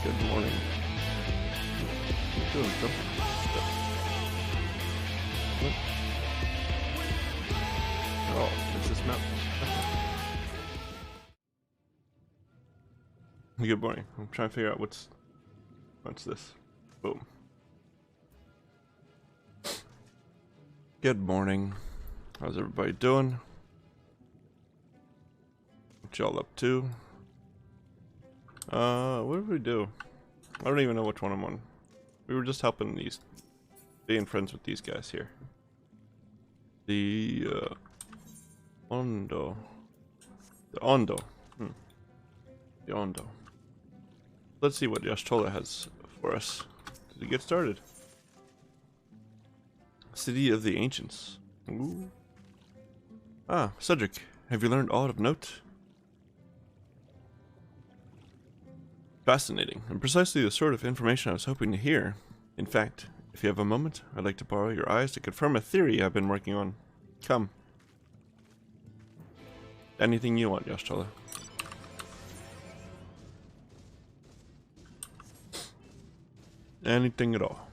Good morning. Doing something. What? Oh, it's this map. Good morning. I'm trying to figure out what's this. Boom. Good morning. How's everybody doing? What y'all up to? What did we do? I don't even know which one I'm on. We were just helping these, being friends with these guys here. The Ondo. The Ondo. The Ondo. Let's see what Yashtola has for us to get started. City of the Ancients. Ooh. Ah, Cedric, have you learned aught of note? Fascinating, and precisely the sort of information I was hoping to hear. In fact, if you have a moment, I'd like to borrow your eyes to confirm a theory I've been working on. Come. Anything you want, Yashtola. Anything at all.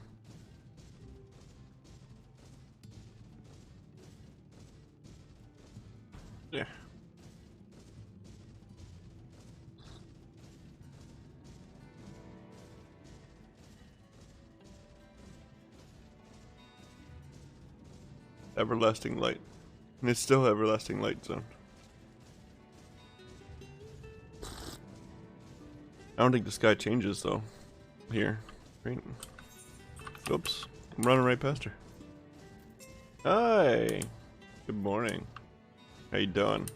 Yeah. Everlasting light. And it's still everlasting light zone. I don't think the sky changes though. Here. Right. Oops. I'm running right past her. Hi. Good morning. How you doing?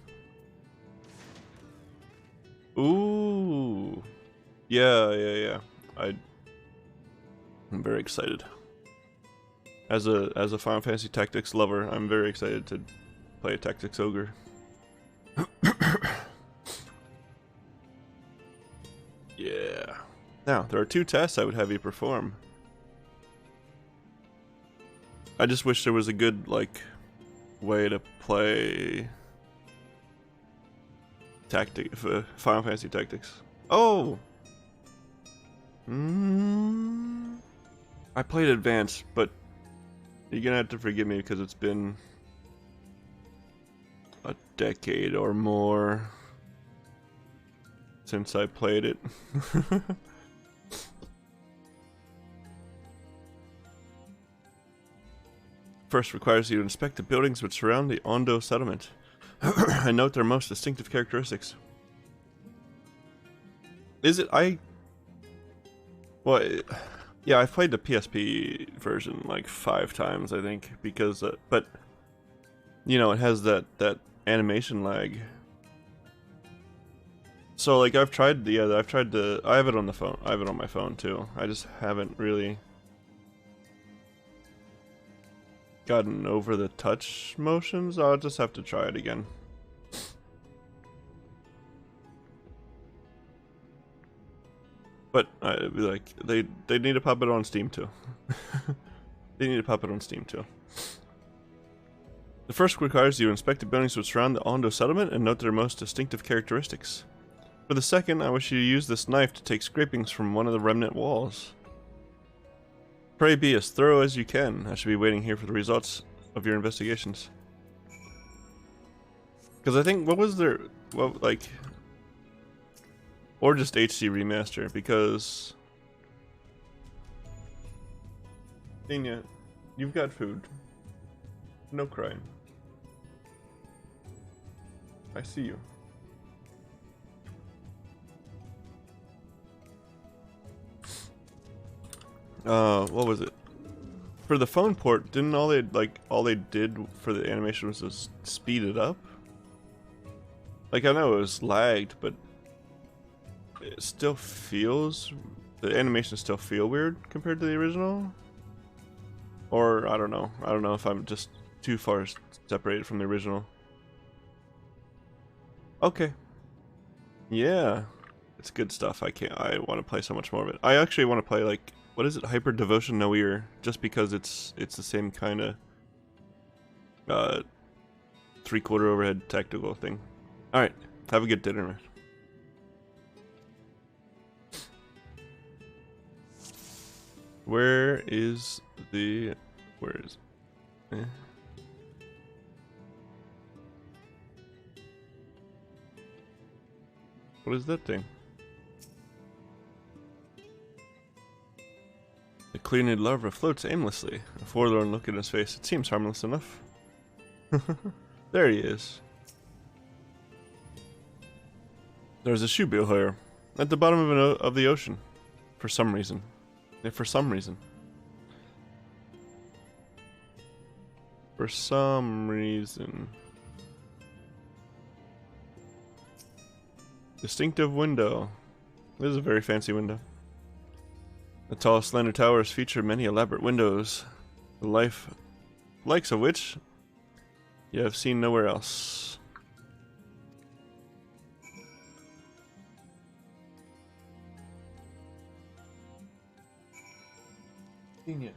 Ooh. Yeah. I'm very excited. As a Final Fantasy Tactics lover, I'm very excited to play a Tactics Ogre. Yeah. Now, there are 2 tests I would have you perform. I just wish there was a good, like, way to play Final Fantasy Tactics. Oh! I played Advanced, but you're gonna have to forgive me because it's been a decade or more since I played it. First requires you to inspect the buildings which surround the Ondo settlement and note their most distinctive characteristics. Is it well, yeah, I've played the PSP version like 5 times, I think, because but you know, it has that animation lag. So like I have it on the phone. I have it on my phone too. I just haven't really gotten over the touch motions. I'll just have to try it again. But like they need to pop it on Steam too. They need to pop it on Steam too. The first requires you to inspect the buildings which surround the Ondo settlement and note their most distinctive characteristics. For the second, I wish you to use this knife to take scrapings from one of the Remnant Walls. Pray be as thorough as you can. I should be waiting here for the results of your investigations. Because I think, what was their, well, like, or just HC Remaster, because Dina, you've got food. No crying. I see you. What was it? For the phone port, didn't all they did for the animation was just speed it up? Like, I know it was lagged, but it still feels, the animations still feel weird compared to the original? Or, I don't know if I'm just too far separated from the original. Okay. Yeah. It's good stuff. I want to play so much more of it. I actually want to play, like, what is it? Hyper Devotion No Ear, just because it's the same kind of 3/4 overhead tactical thing. Alright, have a good dinner, man. Where is the... Where is it? What is that thing? The clear-knit larva floats aimlessly, a forlorn look in his face. It seems harmless enough. There he is. There's a shoebill here, at the bottom of the ocean. For some reason. For some reason. For some reason. Distinctive window. This is a very fancy window. The tall, slender towers feature many elaborate windows, the likes of which you have seen nowhere else. Convenient.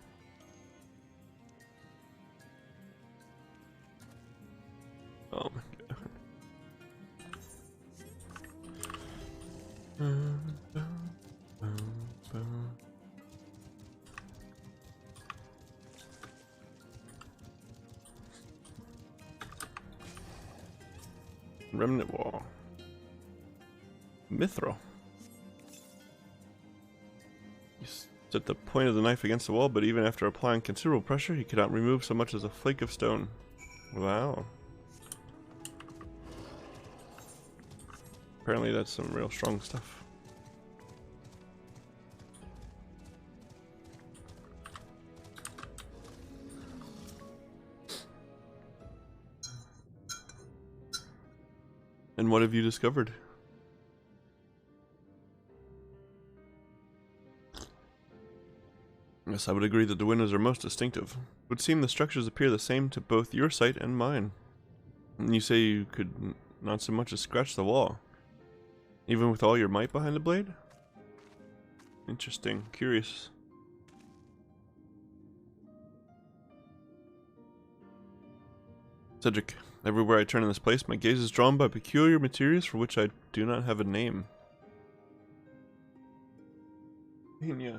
Oh my god. Remnant Wall. Mithril. He set the point of the knife against the wall, but even after applying considerable pressure, he could not remove so much as a flake of stone. Wow. Apparently that's some real strong stuff. And what have you discovered? Yes, I would agree that the windows are most distinctive. It would seem the structures appear the same to both your sight and mine. And you say you could not so much as scratch the wall, even with all your might behind the blade? Interesting. Curious. Cedric, everywhere I turn in this place, my gaze is drawn by peculiar materials for which I do not have a name. Yeah.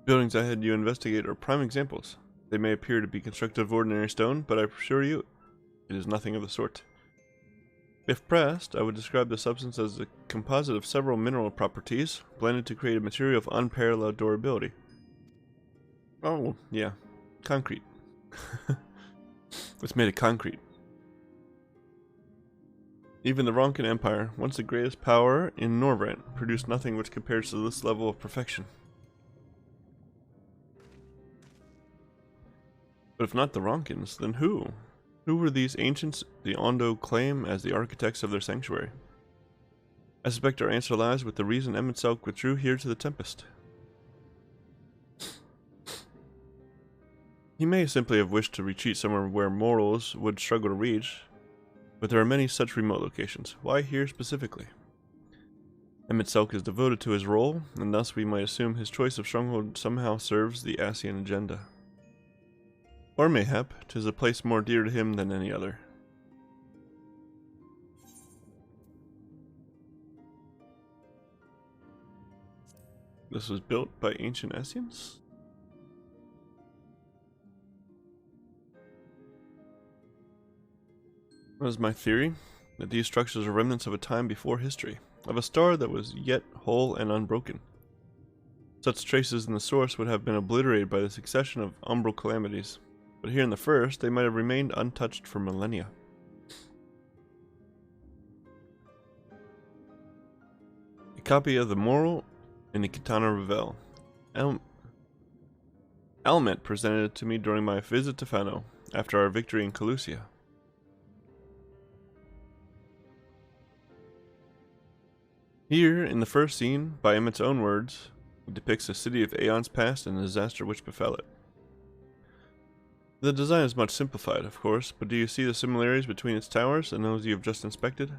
Buildings I had you investigate are prime examples. They may appear to be constructed of ordinary stone, but I assure you, it is nothing of the sort. If pressed, I would describe the substance as a composite of several mineral properties, blended to create a material of unparalleled durability. Oh, yeah. Concrete. It's made of concrete. Even the Ronkin Empire, once the greatest power in Norvrant, produced nothing which compares to this level of perfection. But if not the Ronkins, then who? Who were these ancients the Ondo claim as the architects of their sanctuary? I suspect our answer lies with the reason Emetselk withdrew here to the Tempest. He may simply have wished to retreat somewhere where mortals would struggle to reach, but there are many such remote locations. Why here specifically? Emetselk is devoted to his role, and thus we might assume his choice of stronghold somehow serves the Ascian agenda. Or mayhap, 'tis a place more dear to him than any other. This was built by ancient Ascians? That is my theory, that these structures are remnants of a time before history, of a star that was yet whole and unbroken. Such traces in the source would have been obliterated by the succession of umbral calamities. But here in the first, they might have remained untouched for millennia. A copy of the Moral in the Katana Revel. Almet presented it to me during my visit to Fano, after our victory in Calusia. Here, in the first scene, by Emmet's own words, it depicts a city of aeons past and the disaster which befell it. The design is much simplified, of course, but do you see the similarities between its towers and those you have just inspected?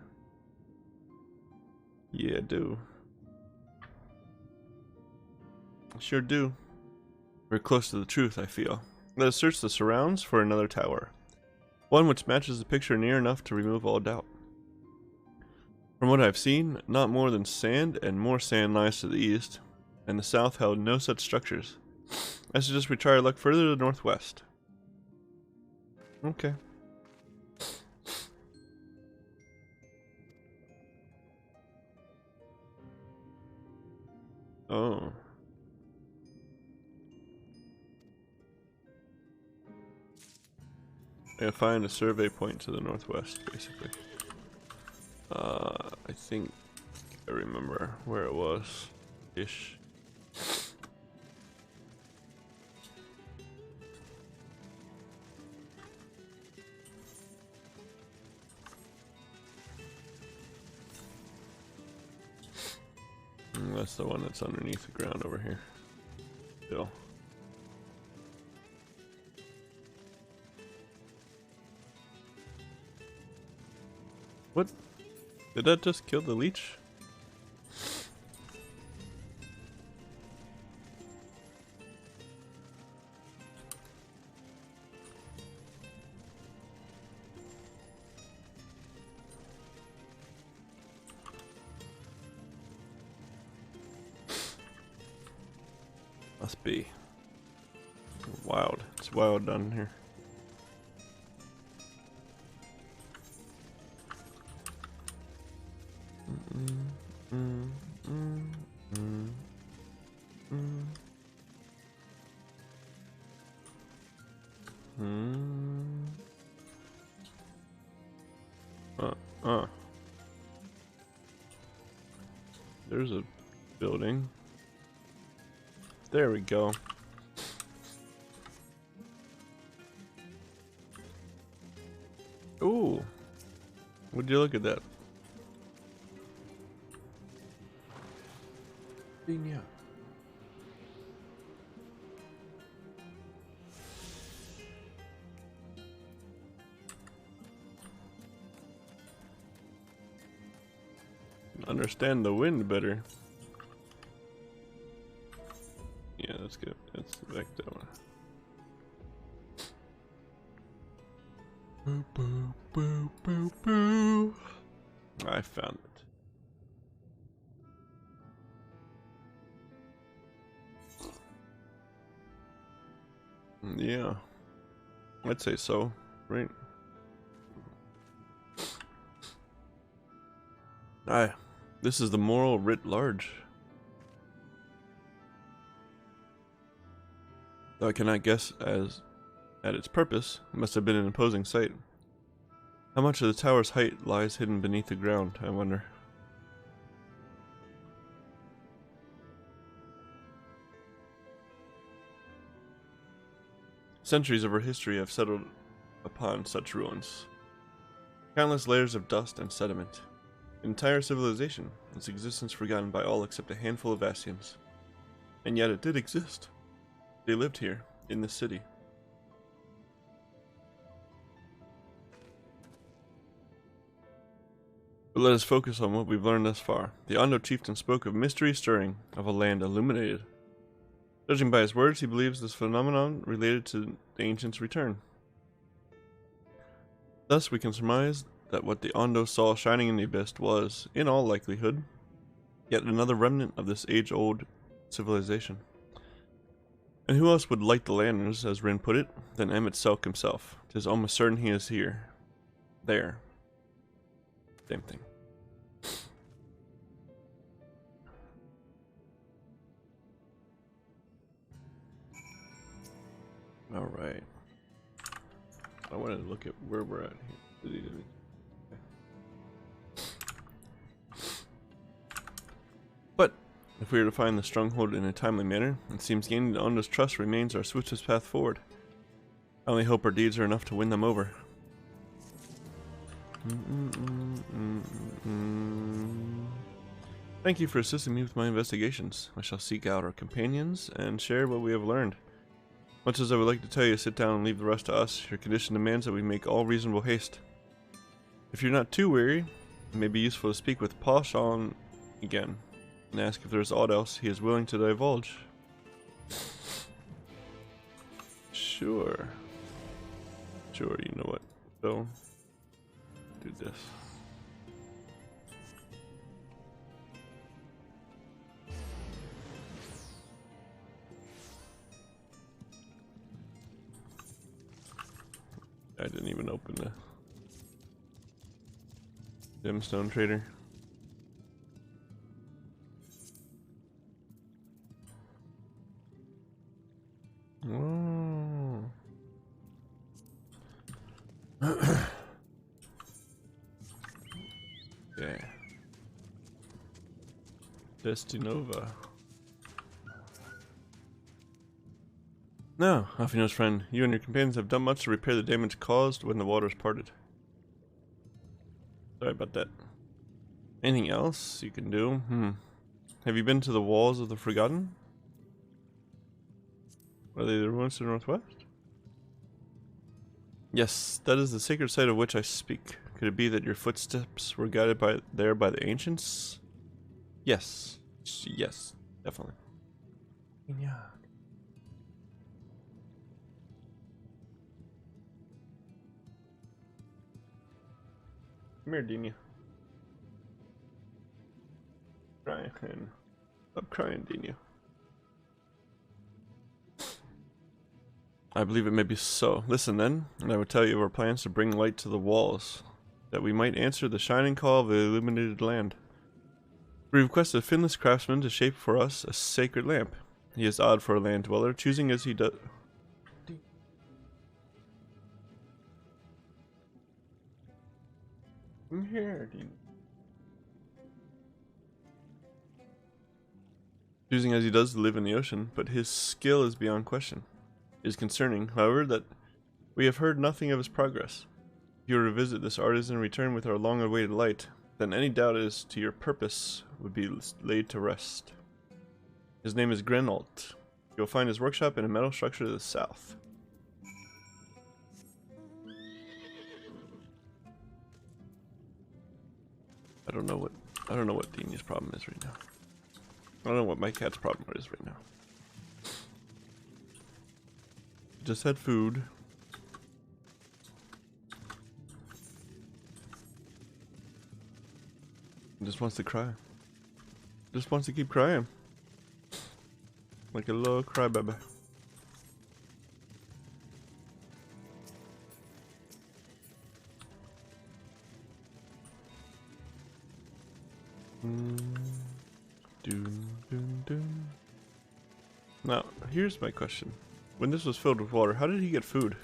Yeah, I do. I sure do. We're close to the truth, I feel. Let us search the surrounds for another tower. One which matches the picture near enough to remove all doubt. From what I've seen, not more than sand, and more sand lies to the east, and the south held no such structures. I suggest we try our luck further to the northwest. Okay. Oh. I gotta find a survey point to the northwest, basically. I think I remember where it was. Ish. That's the one that's underneath the ground over here. Still. What? Did that just kill the leech? Must be wild. It's wild down here. There's a building. There we go. Ooh. Would you look at that? Yeah. Understand the wind better. Yeah, that's good. That's back that one. Boo, boo, boo, boo, boo. I found it. Yeah, I'd say so, right? This is the moral writ large. Though I cannot guess as at its purpose, it must have been an imposing sight. How much of the tower's height lies hidden beneath the ground, I wonder. Centuries of our history have settled upon such ruins. Countless layers of dust and sediment. An entire civilization, its existence forgotten by all except a handful of Ascians. And yet it did exist. They lived here, in this city. But let us focus on what we've learned thus far. The Ondo chieftain spoke of mystery stirring, of a land illuminated. Judging by his words, he believes this phenomenon related to the ancients' return. Thus we can surmise that what the Ondo saw shining in the abyss was, in all likelihood, yet another remnant of this age-old civilization. And who else would light the lanterns, as Rin put it, than Emmett Selk himself? 'Tis almost certain he is here. There. Same thing. Alright. I wanted to look at where we're at here. But, if we are to find the stronghold in a timely manner, it seems gaining the Ondo's trust remains our swiftest path forward. I only hope our deeds are enough to win them over. Thank you for assisting me with my investigations. I shall seek out our companions and share what we have learned. Much as I would like to tell you to sit down and leave the rest to us, your condition demands that we make all reasonable haste. If you're not too weary, it may be useful to speak with Pa Shan again, and ask if there is aught else he is willing to divulge. Sure. Sure, you know what? So, do this. even open the gemstone trader. Oh. Okay. Destinova. Now, Afino's friend, you and your companions have done much to repair the damage caused when the waters parted. Sorry about that. Anything else you can do? Have you been to the walls of the Forgotten? Are they the ruins to the northwest? Yes, that is the sacred site of which I speak. Could it be that your footsteps were guided there by the ancients? Yes. Yes, definitely. Yeah. Come here, Dina. Crying. Stop crying, Dina. I believe it may be so. Listen then, and I will tell you of our plans to bring light to the walls, that we might answer the shining call of the illuminated land. We request a finless craftsman to shape for us a sacred lamp. He is odd for a land dweller, choosing as he does. Come here, Dean. Choosing as he does to live in the ocean, but his skill is beyond question. It is concerning, however, that we have heard nothing of his progress. If you were to visit this artisan and return with our long-awaited light, then any doubt as to your purpose would be laid to rest. His name is Grenolt. You'll find his workshop in a metal structure to the south. I don't know what Dini's problem is right now. I don't know what my cat's problem is right now. Just had food. Just wants to cry. Just wants to keep crying. Like a little crybaby. Now, here's my question. When this was filled with water, how did he get food?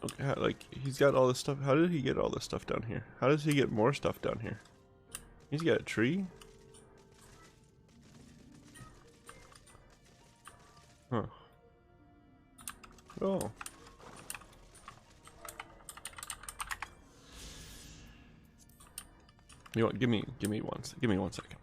Okay, like, he's got all this stuff. How did he get all this stuff down here? How does he get more stuff down here? He's got a tree? Huh. Oh. You know what? Give me one second.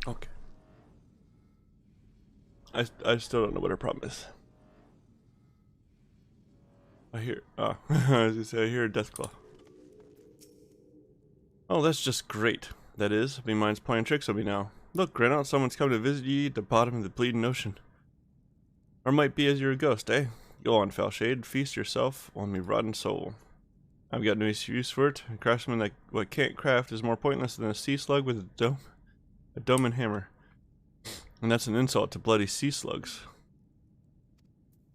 Okay. I still don't know what her problem is. I hear as you say, I hear a death claw. Oh, that's just great. That is, me mind's playing tricks on me now. Look, Grenout, someone's come to visit ye at the bottom of the bleeding ocean. Or might be as you're a ghost, eh? Go on, foul shade, feast yourself on me rotten soul. I've got no use for it. A craftsman that what can't craft is more pointless than a sea slug with a dome and hammer. And that's an insult to bloody sea slugs.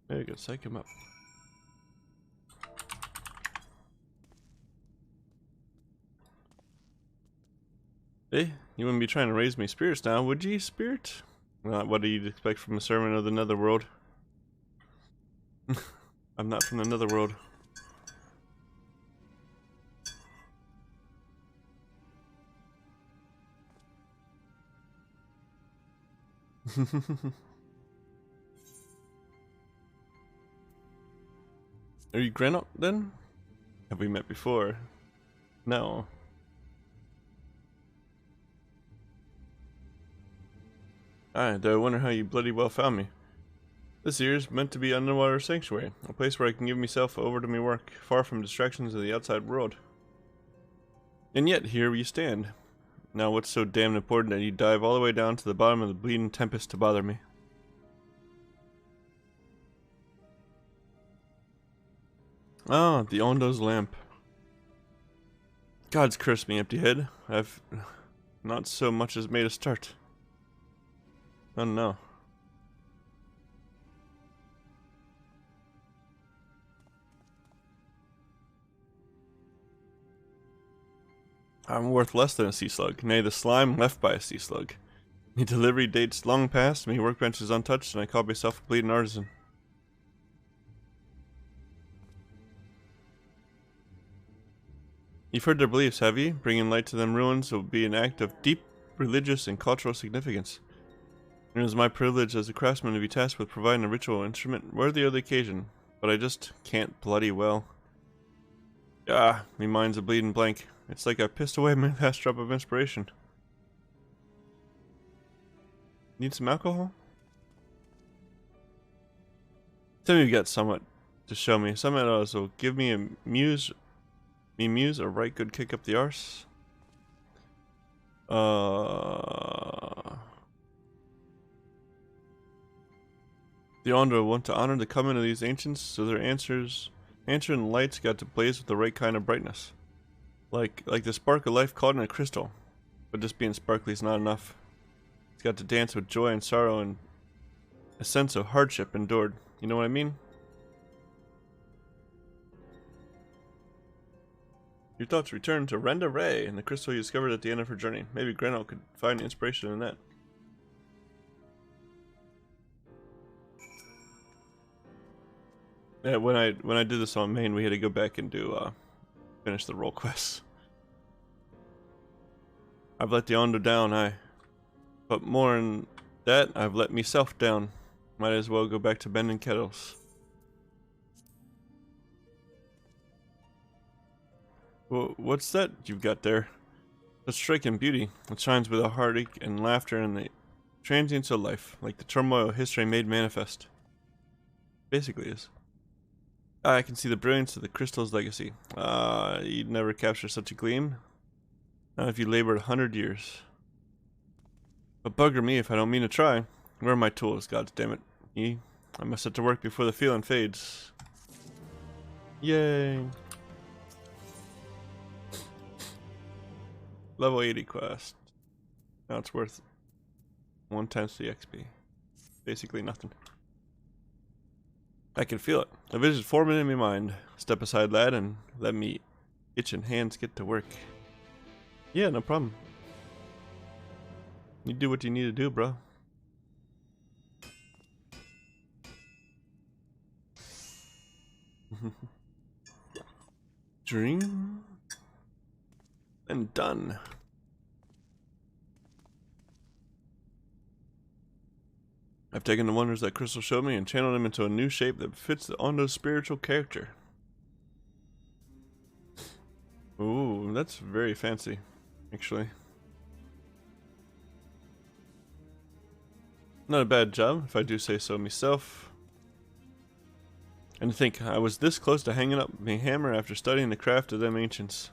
There you go, psych him up. Hey, you wouldn't be trying to raise me spirits now, would ye, spirit? Not what you'd expect from a servant of the netherworld. I'm not from the netherworld. Are you Granite then? Have we met before? No. I wonder how you bloody well found me. This here is meant to be an underwater sanctuary, a place where I can give myself over to me work, far from distractions of the outside world. And yet, here you stand. Now what's so damn important that you dive all the way down to the bottom of the bleeding tempest to bother me? Ah, the Ondo's lamp. God's curse me, empty head. I've not so much as made a start. Oh no. I'm worth less than a sea slug, nay, the slime left by a sea slug. Me delivery dates long past, me workbench is untouched, and I call myself a bleeding artisan. You've heard their beliefs, have ye? Bringing light to them ruins will be an act of deep religious and cultural significance. It is my privilege as a craftsman to be tasked with providing a ritual instrument worthy of the occasion, but I just can't bloody well. Ah, me mind's a bleeding blank. It's like I pissed away my last drop of inspiration. Need some alcohol? Tell me you got somewhat to show me. Something else will give me a muse a right good kick up the arse. The Ondo want to honor the coming of these ancients, so their answering lights got to blaze with the right kind of brightness. Like the spark of life caught in a crystal. But just being sparkly is not enough. It's got to dance with joy and sorrow and a sense of hardship endured. You know what I mean? Your thoughts return to Renda Ray and the crystal you discovered at the end of her journey. Maybe Granite could find inspiration in that. Yeah, when I did this on main, we had to go back and do finish the role quests. I've let the Ondo down, but more than that, I've let myself down. Might as well go back to bending kettles. Well, what's that you've got there? Such striking beauty. It shines with a heartache and laughter and the transience of life, like the turmoil history made manifest. Basically is. I can see the brilliance of the crystal's legacy. You'd never capture such a gleam. Not if you labored 100 years. But bugger me if I don't mean to try. Where are my tools, god damn it? I must set to work before the feeling fades. Yay! Level 80 quest. Now it's worth 1/10 the XP. Basically nothing. I can feel it. A vision forming in my mind. Step aside, lad, and let me itching hands get to work. Yeah, no problem. You do what you need to do, bro. Dream. And done. I've taken the wonders that crystal showed me and channeled them into a new shape that fits the Ondo's spiritual character. Ooh, that's very fancy, actually. Not a bad job, if I do say so myself. And to think, I was this close to hanging up my hammer after studying the craft of them ancients.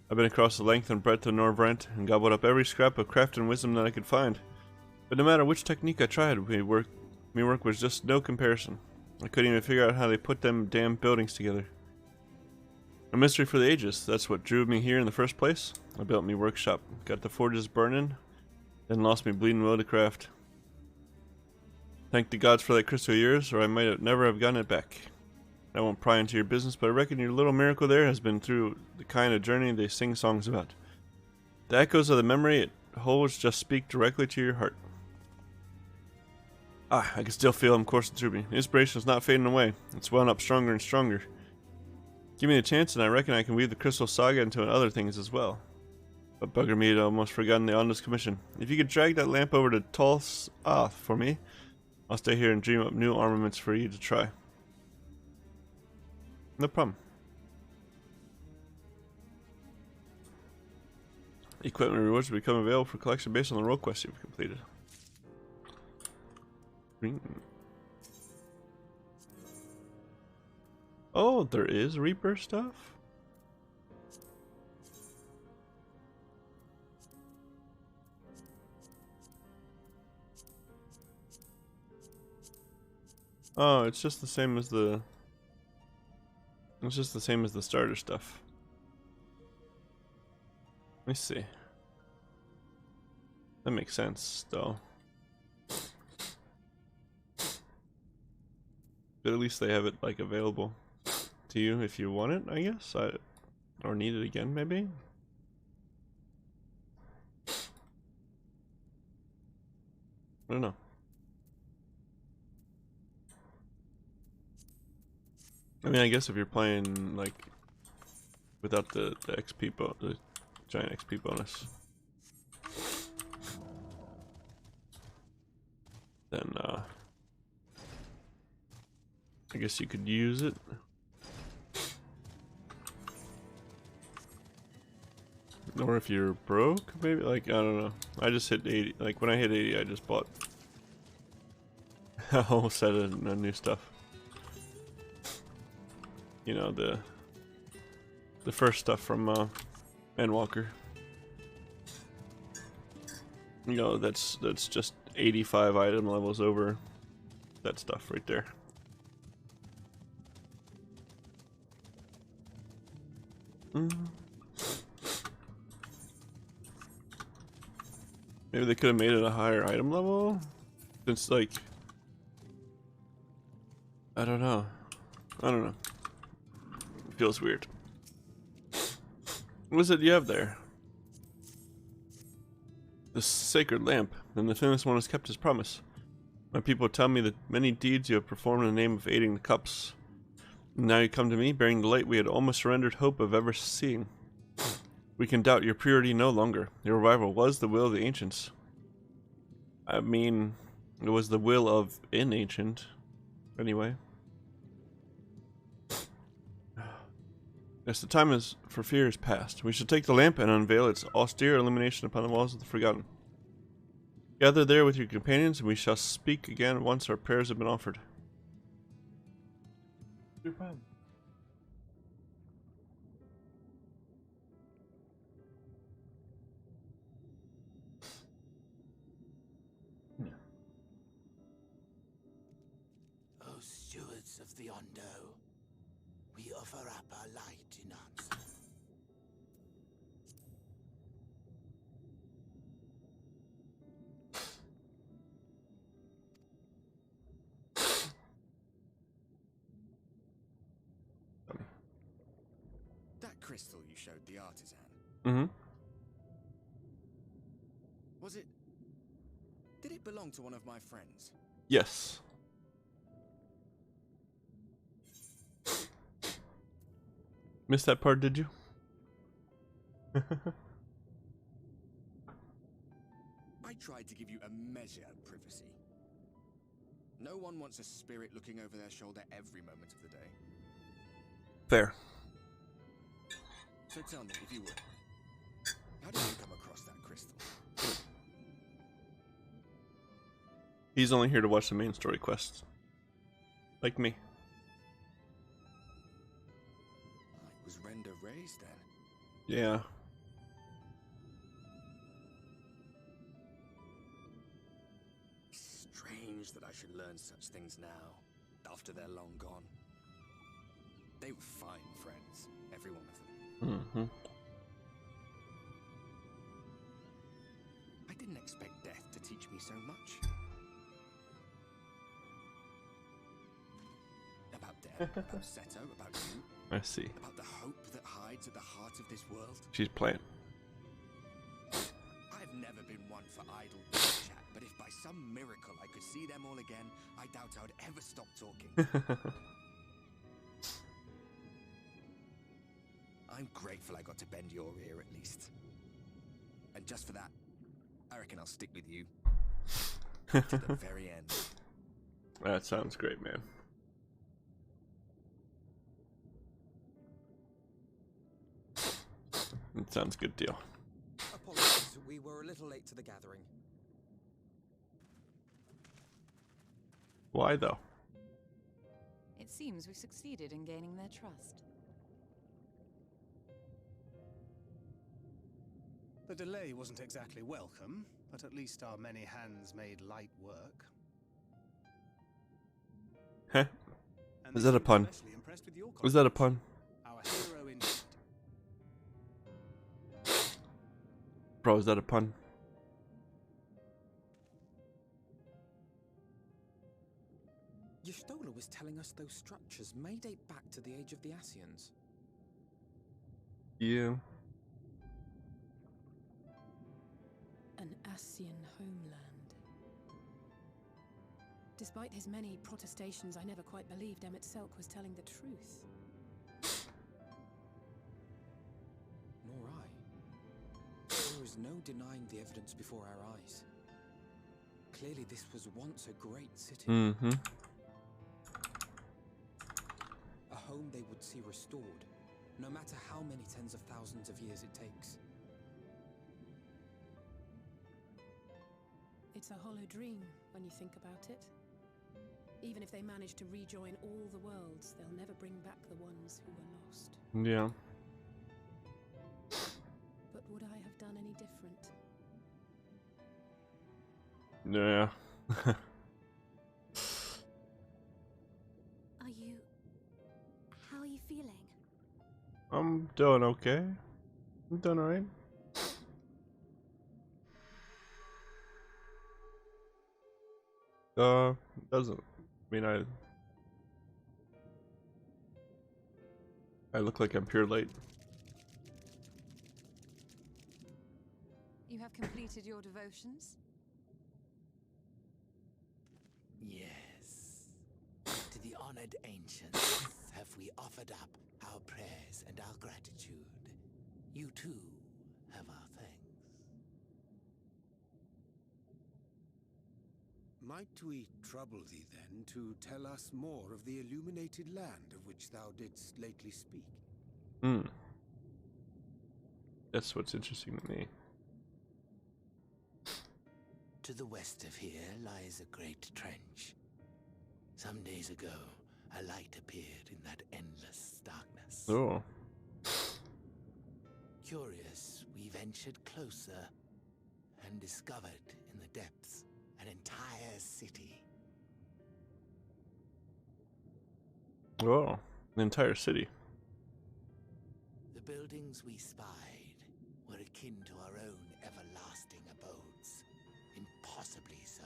I've been across the length and breadth of Norvrent and gobbled up every scrap of craft and wisdom that I could find. But no matter which technique I tried, me work was just no comparison. I couldn't even figure out how they put them damn buildings together. A mystery for the ages, that's what drew me here in the first place. I built me workshop, got the forges burning, then lost me bleeding will to craft. Thank the gods for that crystal years, or I might have never have gotten it back. I won't pry into your business, but I reckon your little miracle there has been through the kind of journey they sing songs about. The echoes of the memory it holds just speak directly to your heart. Ah, I can still feel him coursing through me. The inspiration is not fading away. It's welling up stronger and stronger. Give me a chance and I reckon I can weave the Crystal Saga into other things as well. But bugger me, I'd almost forgotten the Onda's commission. If you could drag that lamp over to Tul's for me, I'll stay here and dream up new armaments for you to try. No problem. Equipment rewards will become available for collection based on the role quest you've completed. Oh, there is Reaper stuff? Oh, it's just the same as the... It's just the same as the starter stuff. Let me see. That makes sense, though. But at least they have it, like, available to you if you want it, I guess? Or need it again, maybe? I don't know. I mean, I guess if you're playing, like, without the XP the giant XP bonus, then, I guess you could use it. Or if you're broke, maybe? Like, I don't know. I just hit 80. Like, when I hit 80, I just bought a whole set of new stuff. You know, the first stuff from Endwalker. You know, that's just 85 item levels over that stuff right there. Maybe they could have made it a higher item level? Since, like, I don't know. It feels weird. What is it you have there? The sacred lamp. And the famous one has kept his promise. My people tell me that many deeds you have performed in the name of aiding the cups. And now you come to me, bearing the light we had almost surrendered hope of ever seeing. We can doubt your purity no longer. Your arrival was the will of the ancients. I mean, it was the will of an ancient. Anyway. Yes, the time is for fear is past. We should take the lamp and unveil its austere illumination upon the walls of the Forgotten. Gather there with your companions, and we shall speak again once our prayers have been offered. Your problem. O stewards of the Ondo, we offer up our light in answer. That crystal you showed the artisan. Mm-hmm. Was it... Did it belong to one of my friends? Yes. Missed that part, did you? I tried to give you a measure of privacy. No one wants a spirit looking over their shoulder every moment of the day. Fair. So tell me, if you would, how did you come across that crystal? He's only here to watch the main story quests. Like me. It was Render raised then. Yeah. Strange that I should learn such things now, after they're long gone. They were fine friends, every one of them. Mm-hmm. I didn't expect death to teach me so much. About death, about Seto, about you. I see. About the hope that hides at the heart of this world. She's playing. I've I've never been one for idle chat, but if by some miracle I could see them all again, I doubt I would ever stop talking. I'm grateful I got to bend your ear at least. And just for that, I reckon I'll stick with you to the very end. That sounds great, man. It sounds good deal. Apologies, we were a little late to the gathering. Why though? It seems we succeeded in gaining their trust. The delay wasn't exactly welcome, but at least our many hands made light work. Heh. And Is they that a seemed pun? especially impressed with your Was that a confidence. pun? Our hero indeed. Bro, is that a pun? Y'shtola was telling us those structures may date back to the age of the Ascians. Yeah. An Ascian homeland. Despite his many protestations, I never quite believed Emmett Selk was telling the truth. Nor I. There is no denying the evidence before our eyes. Clearly this was once a great city. Mm-hmm. A home they would see restored, no matter how many tens of thousands of years it takes. It's a hollow dream when you think about it. Even if they manage to rejoin all the worlds, they'll never bring back the ones who were lost. Yeah. But would I have done any different? Yeah. How are you feeling? I'm doing okay. I'm doing alright. Doesn't mean I look like I'm pure light. You have completed your devotions? Yes. To the honored ancients have we offered up our prayers and our gratitude. You too have our thanks. Might we trouble thee then to tell us more of the illuminated land of which thou didst lately speak? Hmm. That's what's interesting to me. To the west of here lies a great trench. Some days ago, a light appeared in that endless darkness. Oh. Curious, we ventured closer and discovered in the depths an entire city. Oh. The entire city. The buildings we spied were akin to our own everlasting abodes. Impossibly so.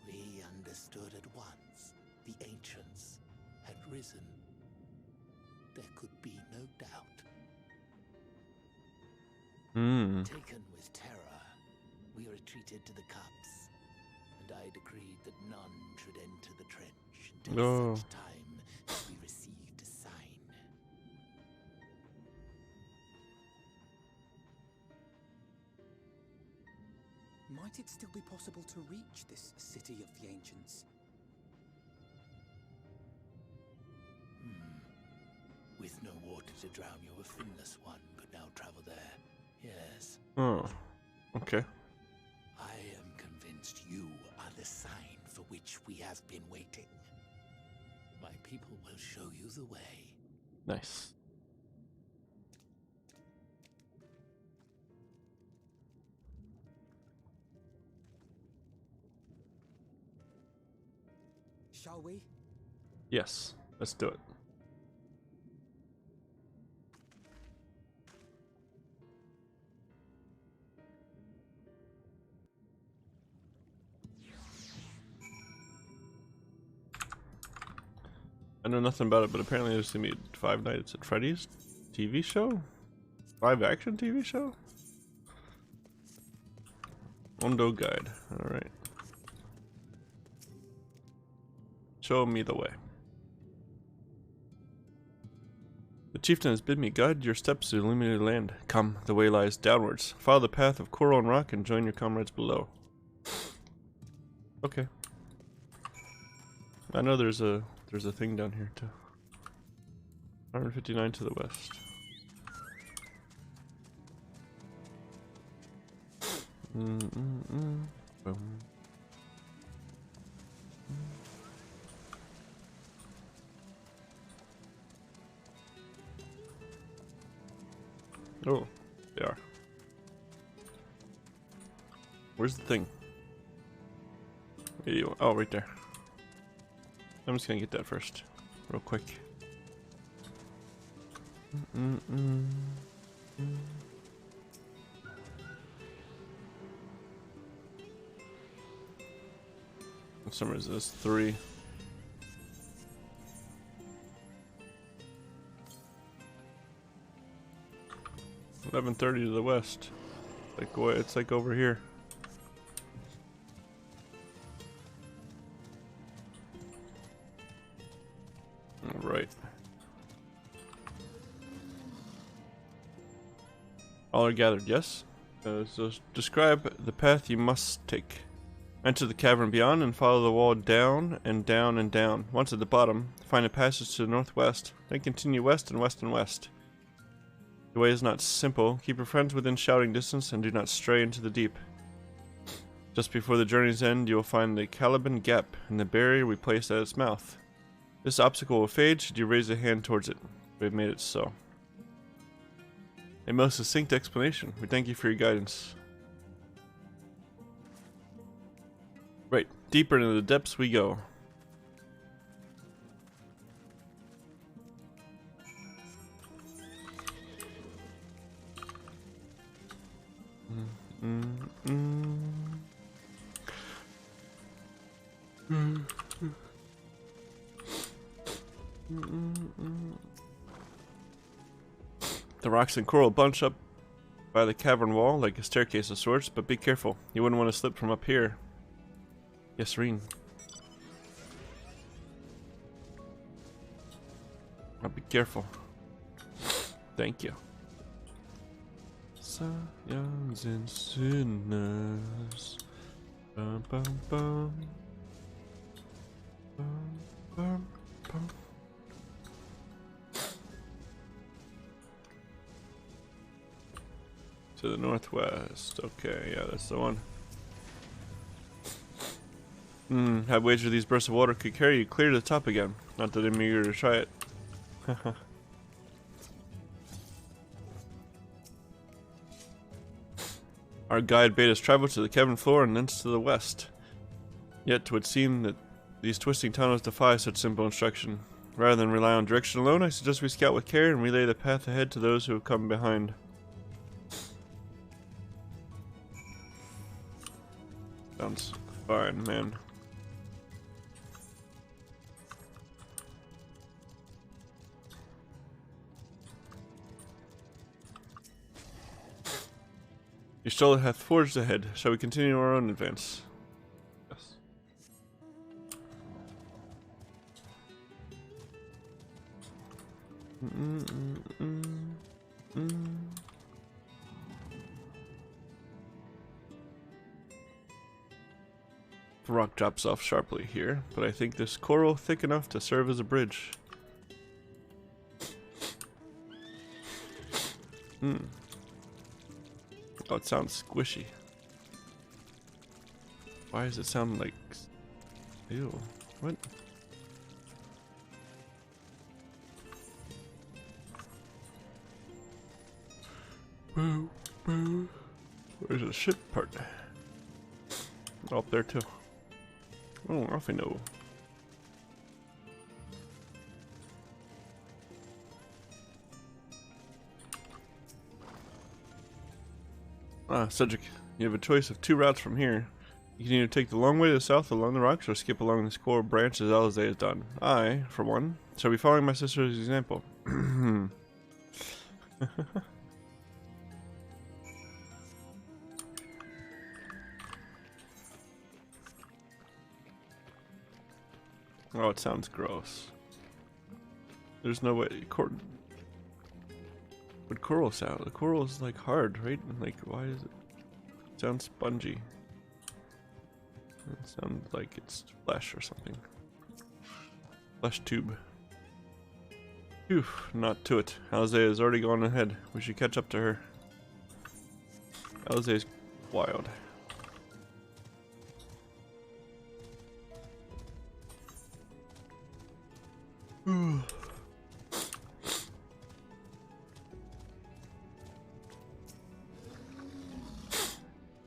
We understood at once the ancients had risen. There could be no doubt. Hmm. Taken with terror, we retreated to the cups, and I decreed that none should enter the trench until such time as we received a sign. Might it still be possible to reach this city of the ancients? With no water to drown you, a finless one could now travel there. Yes. Oh. Okay. I am convinced you are the sign for which we have been waiting. My people will show you the way. Nice. Shall we? Yes. Let's do it. I know nothing about it, but apparently there's gonna be Five Nights at Freddy's TV show. live action TV show? Ondo Guide. Alright. Show me the way. The chieftain has bid me guide your steps to illuminated land. Come, the way lies downwards. Follow the path of coral and rock and join your comrades below. Okay. I know there's a thing down here too. 159 to the west. Boom. Oh, they are. Where's the thing? Oh, right there. I'm just gonna get that first, real quick. What number is this? 3. $11:30 to the west. Like what? It's like over here. All right. All are gathered. Yes. So describe the path you must take. Enter the cavern beyond and follow the wall down and down and down. Once at the bottom, find a passage to the northwest. Then continue west and west and west. The way is not simple. Keep your friends within shouting distance and do not stray into the deep. Just before the journey's end, you will find the Caliban Gap and the barrier we placed at its mouth. This obstacle will fade should you raise a hand towards it. We have made it so. A most succinct explanation. We thank you for your guidance. Right, deeper into the depths we go. The rocks and coral bunch up by the cavern wall like a staircase of sorts, but be careful. You wouldn't want to slip from up here. Yes, Reen. I'll be careful. Thank you. Scions and sinners. Bum, bum, bum. Bum, bum, bum. To the northwest. Okay, yeah, that's the one. Have wagered these bursts of water could carry you clear to the top again. Not that I'm eager to try it. Our guide bade us travel to the cavern floor and thence to the west. Yet it would seem that these twisting tunnels defy such simple instruction. Rather than rely on direction alone, I suggest we scout with care and relay the path ahead to those who have come behind. Sounds fine, man. Your shoulder hath forged ahead. Shall we continue our own advance? Yes. The rock drops off sharply here, but I think this coral thick enough to serve as a bridge. Oh, it sounds squishy. Why does it sound like... Ew. What? Where's the ship part? Oh, up there too. Oh, off I know. Cedric, you have a choice of 2 routes from here. You can either take the long way to the south along the rocks or skip along this coral branch as Alizé has done. I, for one, shall be following my sister's example. Oh, it sounds gross. There's no way. But coral sound. The coral is like hard, right? Like, why is it? It sounds spongy. It sounds like it's flesh or something. Flesh tube. Phew, not to it. Alzay has already gone ahead. We should catch up to her. Alzay's wild.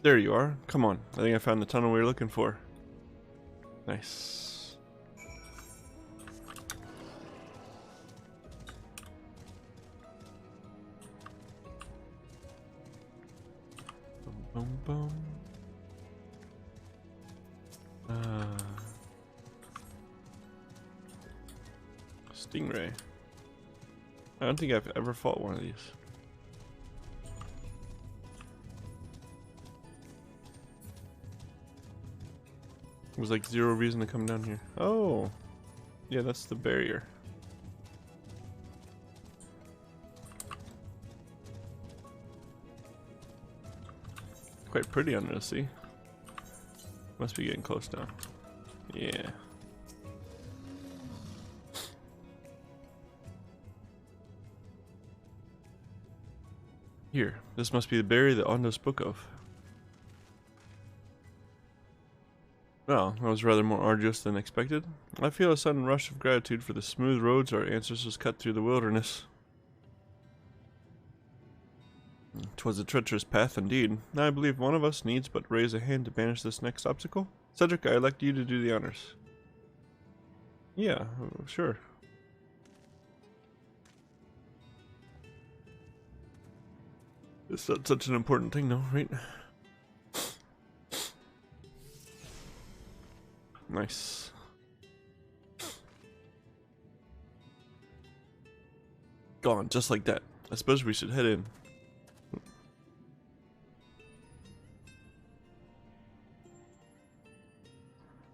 There you are. Come on. I think I found the tunnel we were looking for. Nice. Boom, boom, boom. Stingray. I don't think I've ever fought one of these. There's like zero reason to come down here. Oh, yeah, that's the barrier. Quite pretty under the sea. Must be getting close now. Yeah. Here, this must be the barrier that Ondo spoke of. Well, that was rather more arduous than expected. I feel a sudden rush of gratitude for the smooth roads our ancestors cut through the wilderness. 'Twas a treacherous path indeed. I believe one of us needs but raise a hand to banish this next obstacle. Cedric, I elect you to do the honors. Yeah, sure. It's not such an important thing though, right? Nice. Gone, just like that. I suppose we should head in.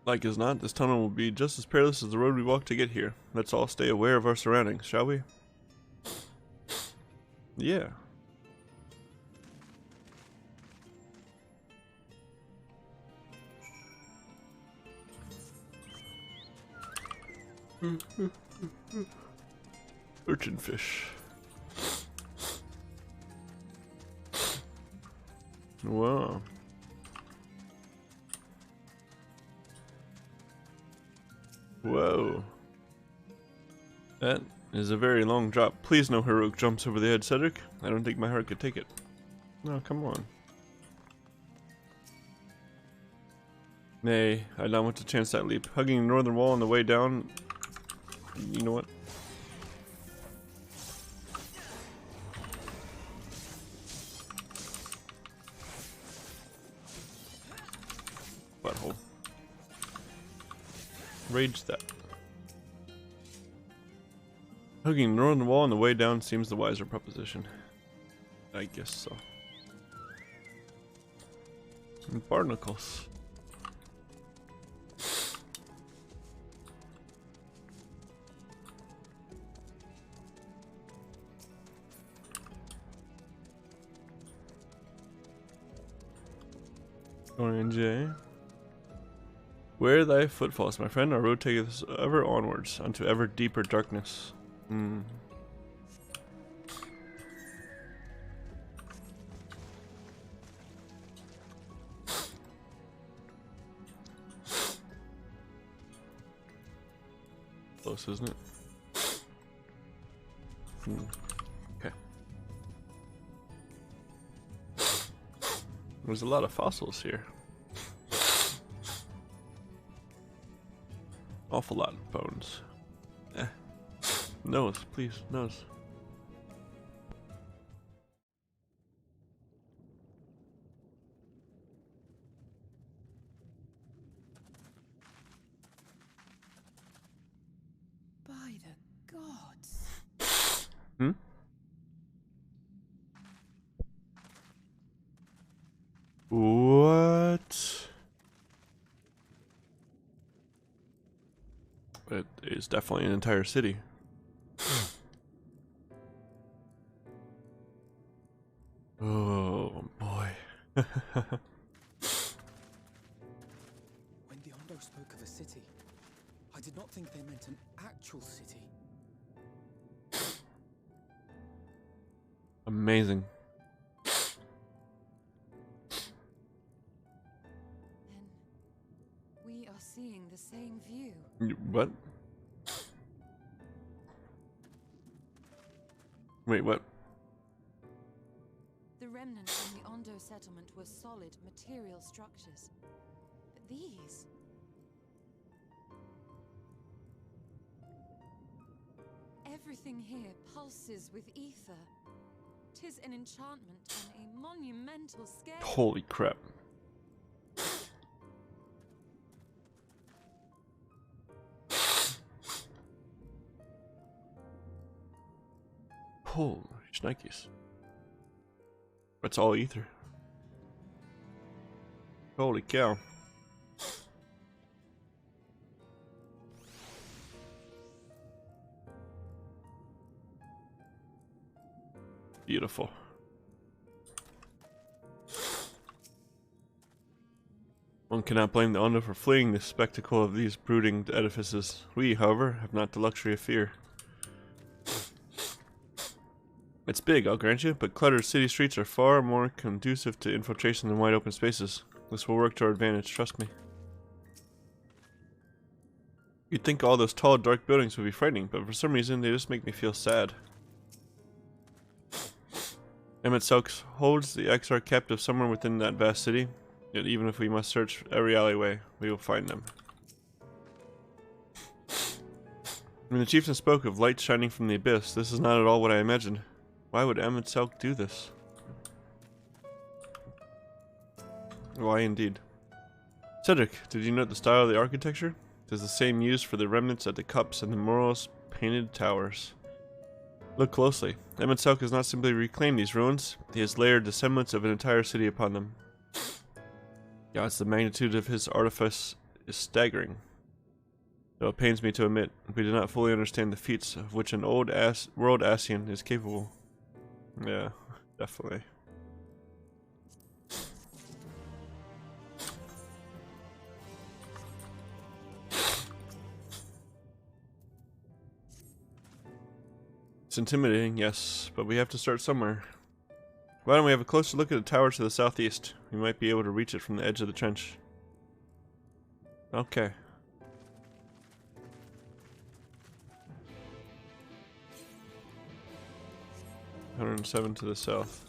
Like as not, this tunnel will be just as perilous as the road we walked to get here. Let's all stay aware of our surroundings, shall we? Yeah. Urchin fish. Wow. Whoa. That is a very long drop. Please no heroic jumps over the edge, Cedric. I don't think my heart could take it. No, come on. Nay, I don't want to chance that leap. Hugging the northern wall on the way down. You know what? Butthole. Rage that. Hugging the northern wall on the way down seems the wiser proposition. I guess so. And barnacles. Orange. Where thy footfalls, my friend, our road taketh us ever onwards, unto ever deeper darkness. Close, isn't it? Okay. There's a lot of fossils here. Awful lot of bones. Nose, please, nose. By the gods. Hmm? What? It is definitely an entire city. Oh boy. When the Ondo spoke of a city, I did not think they meant an actual city. Amazing. Then we are seeing the same view. What? Wait, what? The remnants in the Ondo settlement were solid material structures. But these... Everything here pulses with ether. 'Tis an enchantment on a monumental scale. Holy crap. Holy shnikes. That's all ether. Holy cow. Beautiful. One cannot blame the Ondo for fleeing the spectacle of these brooding edifices. We, however, have not the luxury of fear. It's big, I'll grant you, but cluttered city streets are far more conducive to infiltration than wide open spaces. This will work to our advantage, trust me. You'd think all those tall, dark buildings would be frightening, but for some reason they just make me feel sad. MSQ holds the XR captive somewhere within that vast city, yet even if we must search every alleyway, we will find them. When the chieftain spoke of light shining from the abyss, this is not at all what I imagined. Why would MSQ do this? Why indeed? Cedric, did you note the style of the architecture? It is the same used for the remnants at the cups and the Moros painted towers. Look closely. MSQ has not simply reclaimed these ruins, he has layered the semblance of an entire city upon them. Gods, the magnitude of his artifice is staggering. Though it pains me to admit, we do not fully understand the feats of which an old world Ascian is capable. Yeah, definitely. It's intimidating, yes, but we have to start somewhere. Why don't we have a closer look at the tower to the southeast? We might be able to reach it from the edge of the trench. Okay. $107 to the south.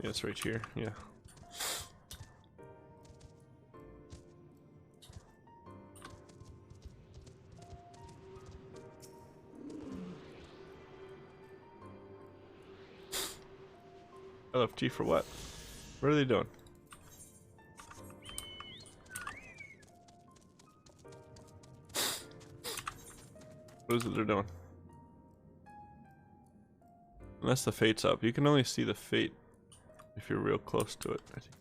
Yeah, it's right here, yeah. LFG for what? What are they doing? What is it they're doing? Unless the fate's up. You can only see the fate if you're real close to it, I think.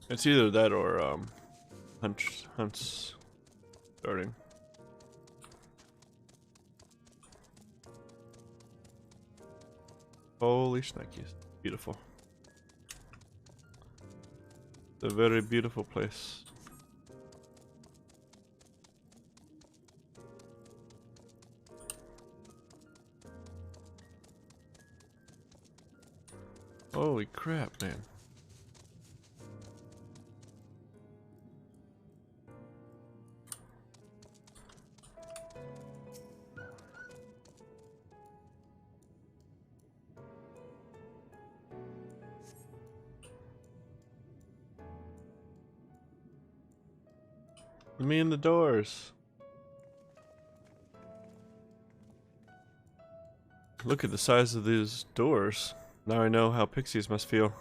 It's either that or hunts starting. Holy shnikes. Beautiful. It's a very beautiful place. Holy crap, man. Let me in the doors. Look at the size of these doors. Now I know how pixies must feel.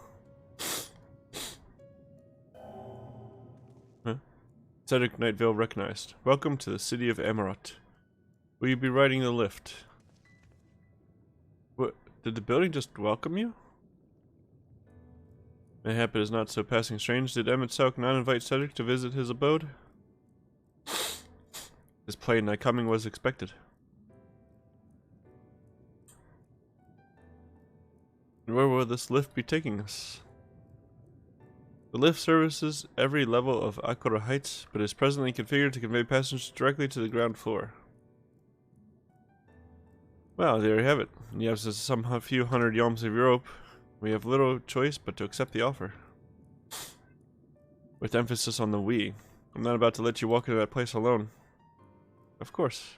Huh? Cedric Nightvale recognized. Welcome to the city of Amarot. Will you be riding the lift? What? Did the building just welcome you? Mayhap it is not so passing strange. Did MSQ not invite Cedric to visit his abode? His plain night coming was expected. Where will this lift be taking us? The lift services every level of Akura Heights, but is presently configured to convey passengers directly to the ground floor. Well, there you have it. In the absence of some few hundred yalms of rope, we have little choice but to accept the offer. With emphasis on the we. I'm not about to let you walk into that place alone. Of course.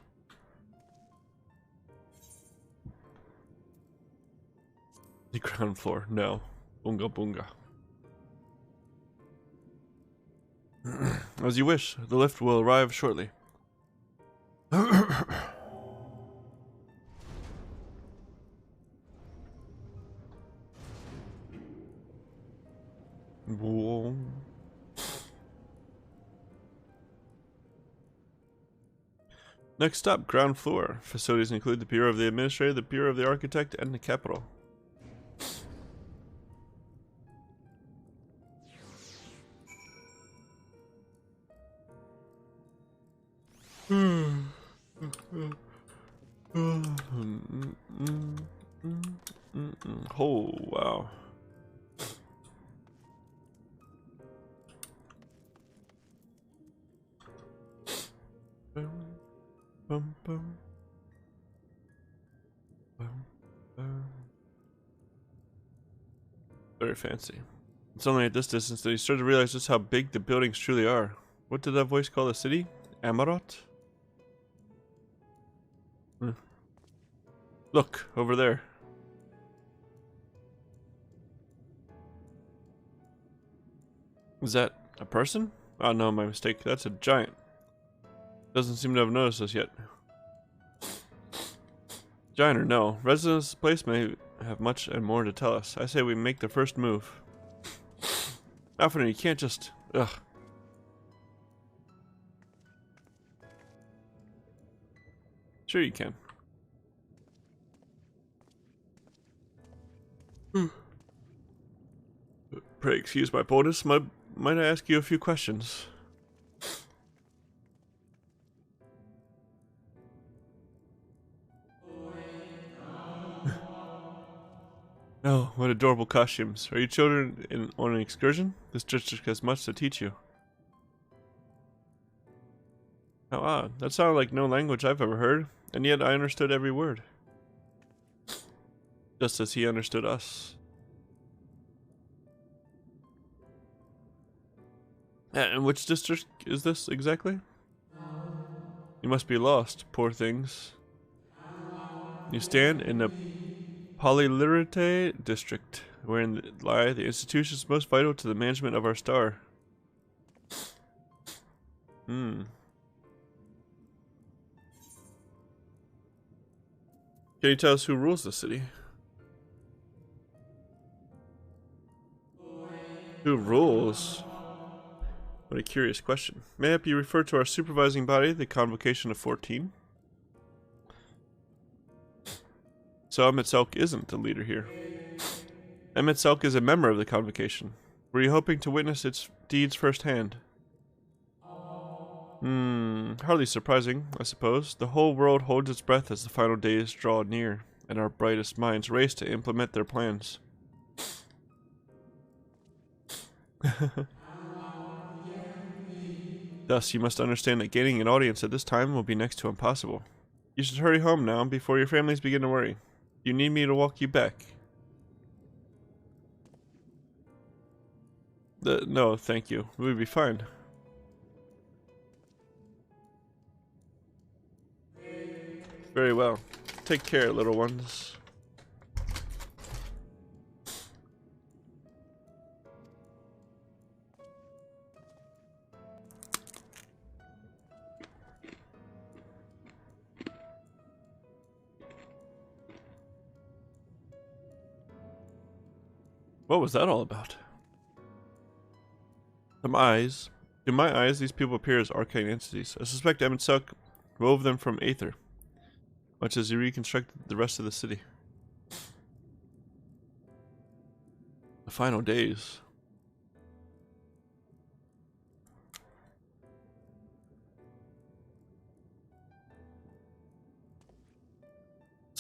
The ground floor. No. Bunga bunga. As you wish. The lift will arrive shortly. Whoa. Next stop, ground floor. Facilities include the Bureau of the Administrator, the Bureau of the Architect, and the Capital. Oh, wow. Bum, bum. Bum, bum. Very fancy. It's only at this distance that you start to realize just how big the buildings truly are. What did that voice call the city? Amarot? Look, over there. Is that a person? Oh no, my mistake. That's a giant. Doesn't seem to have noticed us yet. Giant or no, residents of this place may have much and more to tell us. I say we make the first move. Alfred, you can't just... Ugh. Sure you can. Pray excuse my boldness. Might I ask you a few questions? Oh, what adorable costumes. Are you children on an excursion? This district has much to teach you. How odd. That sounded like no language I've ever heard, and yet I understood every word. Just as he understood us. And which district is this exactly? You must be lost, poor things. You stand in the Polylirate district, wherein lie the institutions most vital to the management of our star. Can you tell us who rules the city? Who rules? What a curious question. Mayhap you refer to our supervising body, the Convocation of 14? So MSQ isn't the leader here. MSQ is a member of the Convocation. Were you hoping to witness its deeds firsthand? Hardly surprising, I suppose. The whole world holds its breath as the final days draw near, and our brightest minds race to implement their plans. Thus, you must understand that gaining an audience at this time will be next to impossible. You should hurry home now before your families begin to worry. You need me to walk you back? No, thank you. We'll be fine. Very well. Take care, little ones. What was that all about? To my eyes, these people appear as arcane entities. I suspect MSQ wove them from Aether, much as he reconstructed the rest of the city. The final days.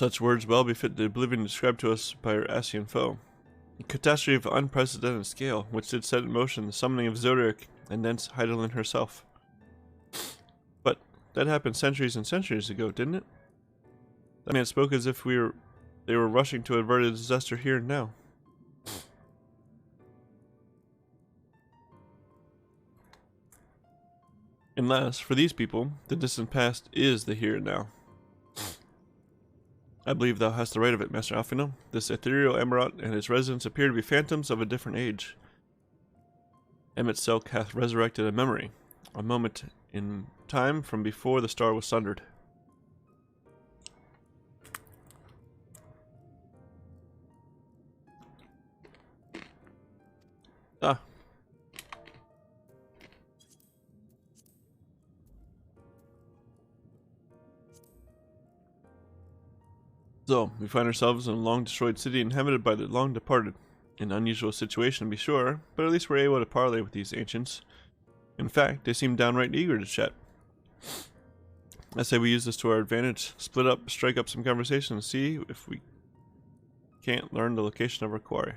Such words well befit the oblivion described to us by our Asian foe. A catastrophe of unprecedented scale, which did set in motion the summoning of Zodiac and thence Heidelin herself. But that happened centuries and centuries ago, didn't it? That man spoke as if they were rushing to avert a disaster here and now. Unless, for these people, the distant past is the here and now. I believe thou hast the right of it, Master Alfino. This ethereal emerald and its residents appear to be phantoms of a different age. Emmet Selk hath resurrected a memory, a moment in time from before the star was sundered. Ah. So, we find ourselves in a long-destroyed city inhabited by the long-departed. An unusual situation, to be sure, but at least we're able to parley with these ancients. In fact, they seem downright eager to chat. I say we use this to our advantage, split up, strike up some conversation, and see if we can't learn the location of our quarry.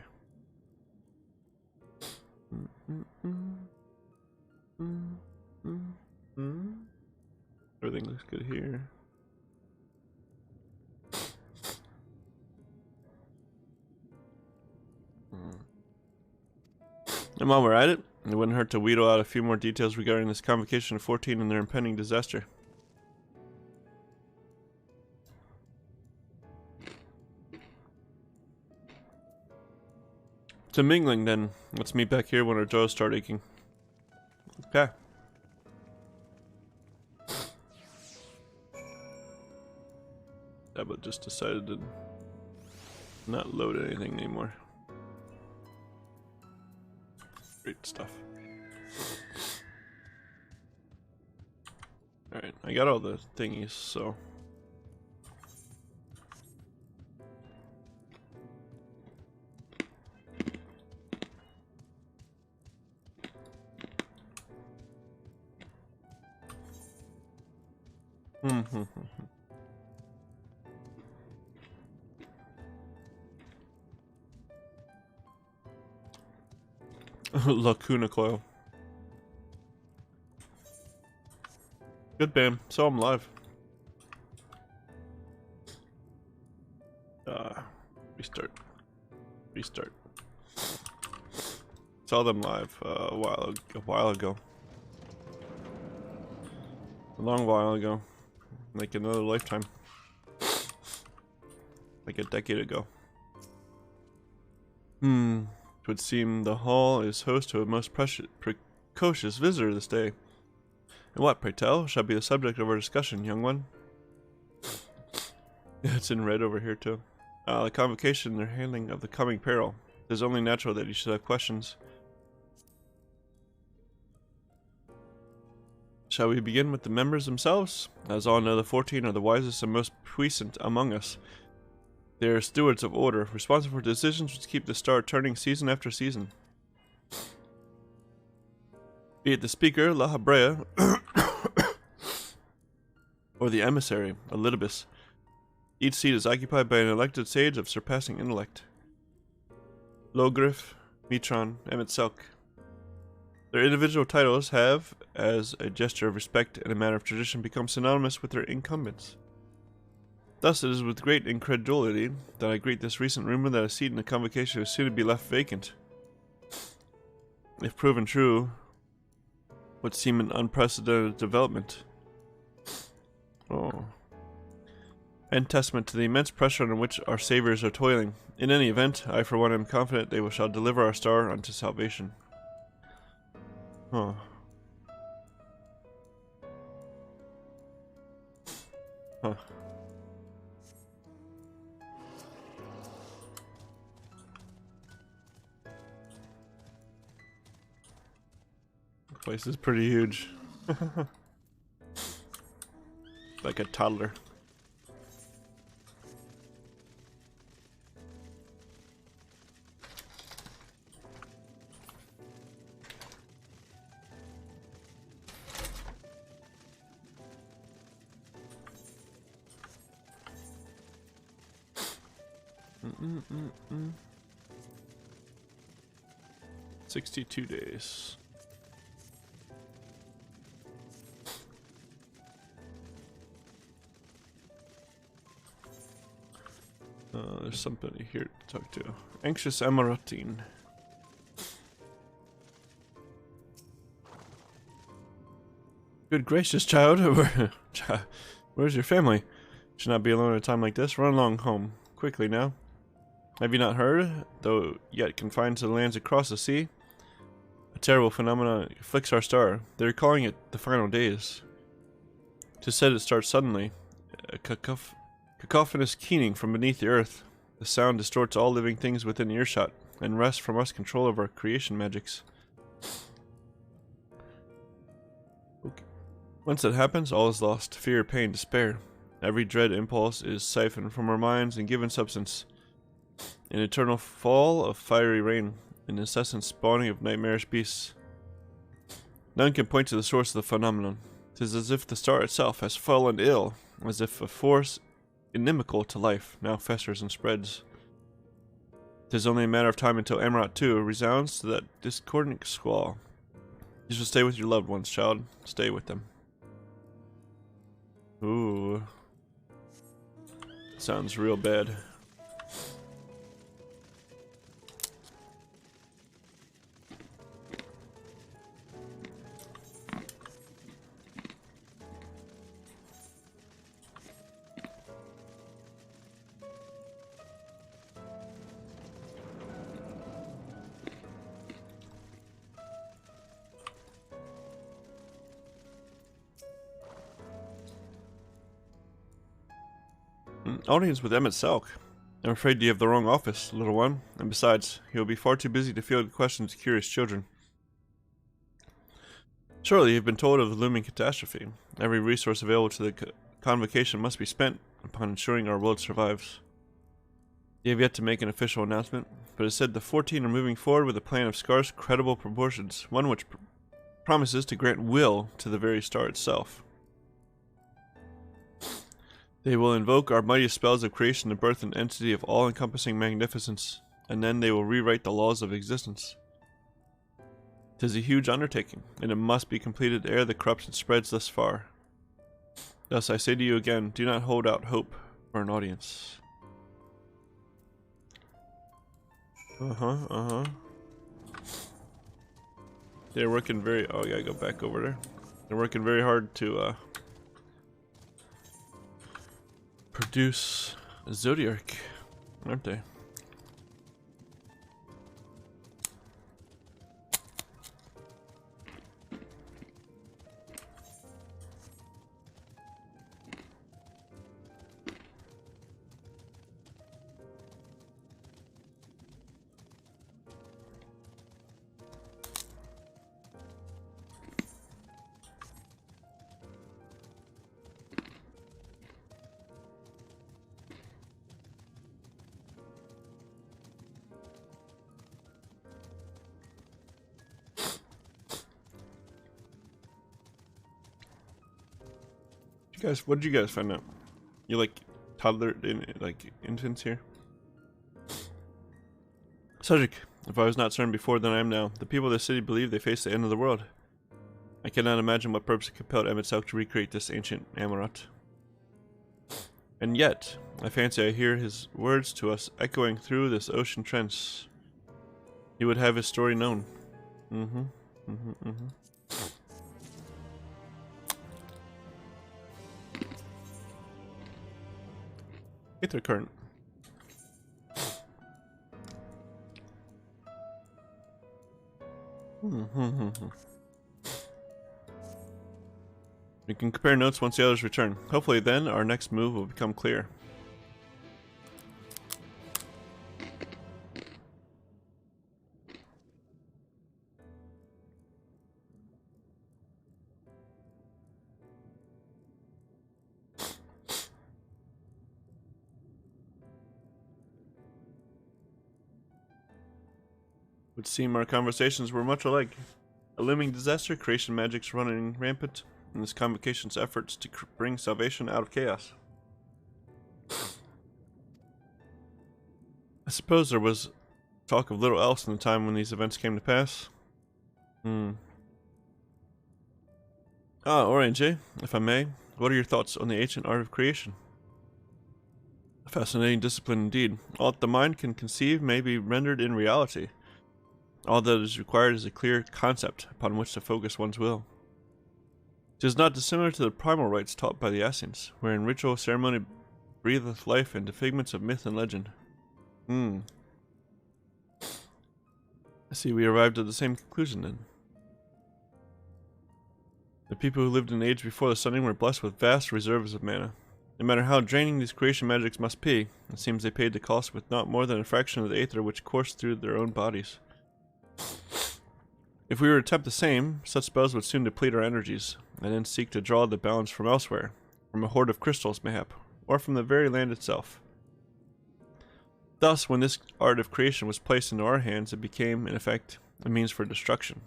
Everything looks good here. And while we're at it, it wouldn't hurt to wheedle out a few more details regarding this convocation of 14 and their impending disaster. To mingling then, let's meet back here when our jaws start aching. Okay. Tablet just decided to not load anything anymore. Great stuff. Alright, I got all the thingies, so... Lacuna Coil. Good bam. So I'm live. Restart. Saw them live a while ago. A long while ago. Like another lifetime. Like a decade ago. It would seem the hall is host to a most precocious visitor this day. And what, pray tell, shall be the subject of our discussion, young one? It's in red over here, too. The convocation and their handling of the coming peril. It is only natural that you should have questions. Shall we begin with the members themselves? As all know, the 14 are the wisest and most puissant among us. They are stewards of order, responsible for decisions which keep the star turning season after season. Be it the speaker, La Habrea, or the emissary, Elidibus, each seat is occupied by an elected sage of surpassing intellect. Logriff, Mitron, Emmet Selk. Their individual titles have, as a gesture of respect and a matter of tradition, become synonymous with their incumbents. Thus it is with great incredulity that I greet this recent rumor that a seat in the convocation is soon to be left vacant. If proven true, would seem an unprecedented development. Oh. And testament to the immense pressure under which our saviors are toiling. In any event, I for one am confident they shall deliver our star unto salvation. Huh. Huh. The place is pretty huge. Like a toddler. Mm-mm-mm-mm. 62 days. There's somebody here to talk to. Anxious Amaratine. Good gracious, child. Where's your family? Should not be alone at a time like this. Run along home. Quickly now. Have you not heard? Though yet confined to the lands across the sea, a terrible phenomenon afflicts our star. They're calling it the final days. 'Tis said it starts suddenly. A cacophonous keening from beneath the earth. The sound distorts all living things within earshot, and wrests from us control of our creation magics. Okay. Once that happens, all is lost. Fear, pain, despair. Every dread impulse is siphoned from our minds and given substance. An eternal fall of fiery rain, an incessant spawning of nightmarish beasts. None can point to the source of the phenomenon. 'Tis as if the star itself has fallen ill, as if a force inimical to life now festers and spreads. 'Tis only a matter of time until Amarat too resounds to that discordant squall. You should stay with your loved ones, child. Stay with them. Ooh. Sounds real bad. Audience with Emmett Selk. I'm afraid you have the wrong office, little one, and besides, he will be far too busy to field questions of curious children. Surely you've been told of the looming catastrophe. Every resource available to the convocation must be spent upon ensuring our world survives. You have yet to make an official announcement, but it's said the 14 are moving forward with a plan of scarce, credible proportions, one which promises to grant will to the very star itself. They will invoke our mightiest spells of creation to birth an entity of all-encompassing magnificence, and then they will rewrite the laws of existence. 'Tis a huge undertaking, and it must be completed ere the corruption spreads thus far. Thus I say to you again, do not hold out hope for an audience. They're working very... Oh, I gotta go back over there. They're working very hard to, produce a Zodiac, aren't they? What did you guys find out? You like toddler infants here? Subject, if I was not certain before than I am now, the people of the city believe they face the end of the world. I cannot imagine what purpose compelled Emmett Selk to recreate this ancient Amarat. And yet, I fancy I hear his words to us echoing through this ocean trench. He would have his story known. Get their current. We can compare notes once the others return. Hopefully then our next move will become clear. Would seem our conversations were much alike. A looming disaster, creation magic's running rampant, and this convocation's efforts to bring salvation out of chaos. I suppose there was talk of little else in the time when these events came to pass. Orange, if I may, what are your thoughts on the ancient art of creation? A fascinating discipline indeed. All that the mind can conceive may be rendered in reality. All that is required is a clear concept upon which to focus one's will. It is not dissimilar to the primal rites taught by the Assyrians, wherein ritual ceremony breatheth life into figments of myth and legend. I see we arrived at the same conclusion then. The people who lived in the age before the sunning were blessed with vast reserves of mana. No matter how draining these creation magics must be, it seems they paid the cost with not more than a fraction of the aether which coursed through their own bodies. If we were to attempt the same, such spells would soon deplete our energies, and then seek to draw the balance from elsewhere, from a hoard of crystals mayhap, or from the very land itself. Thus, when this art of creation was placed into our hands, it became, in effect, a means for destruction.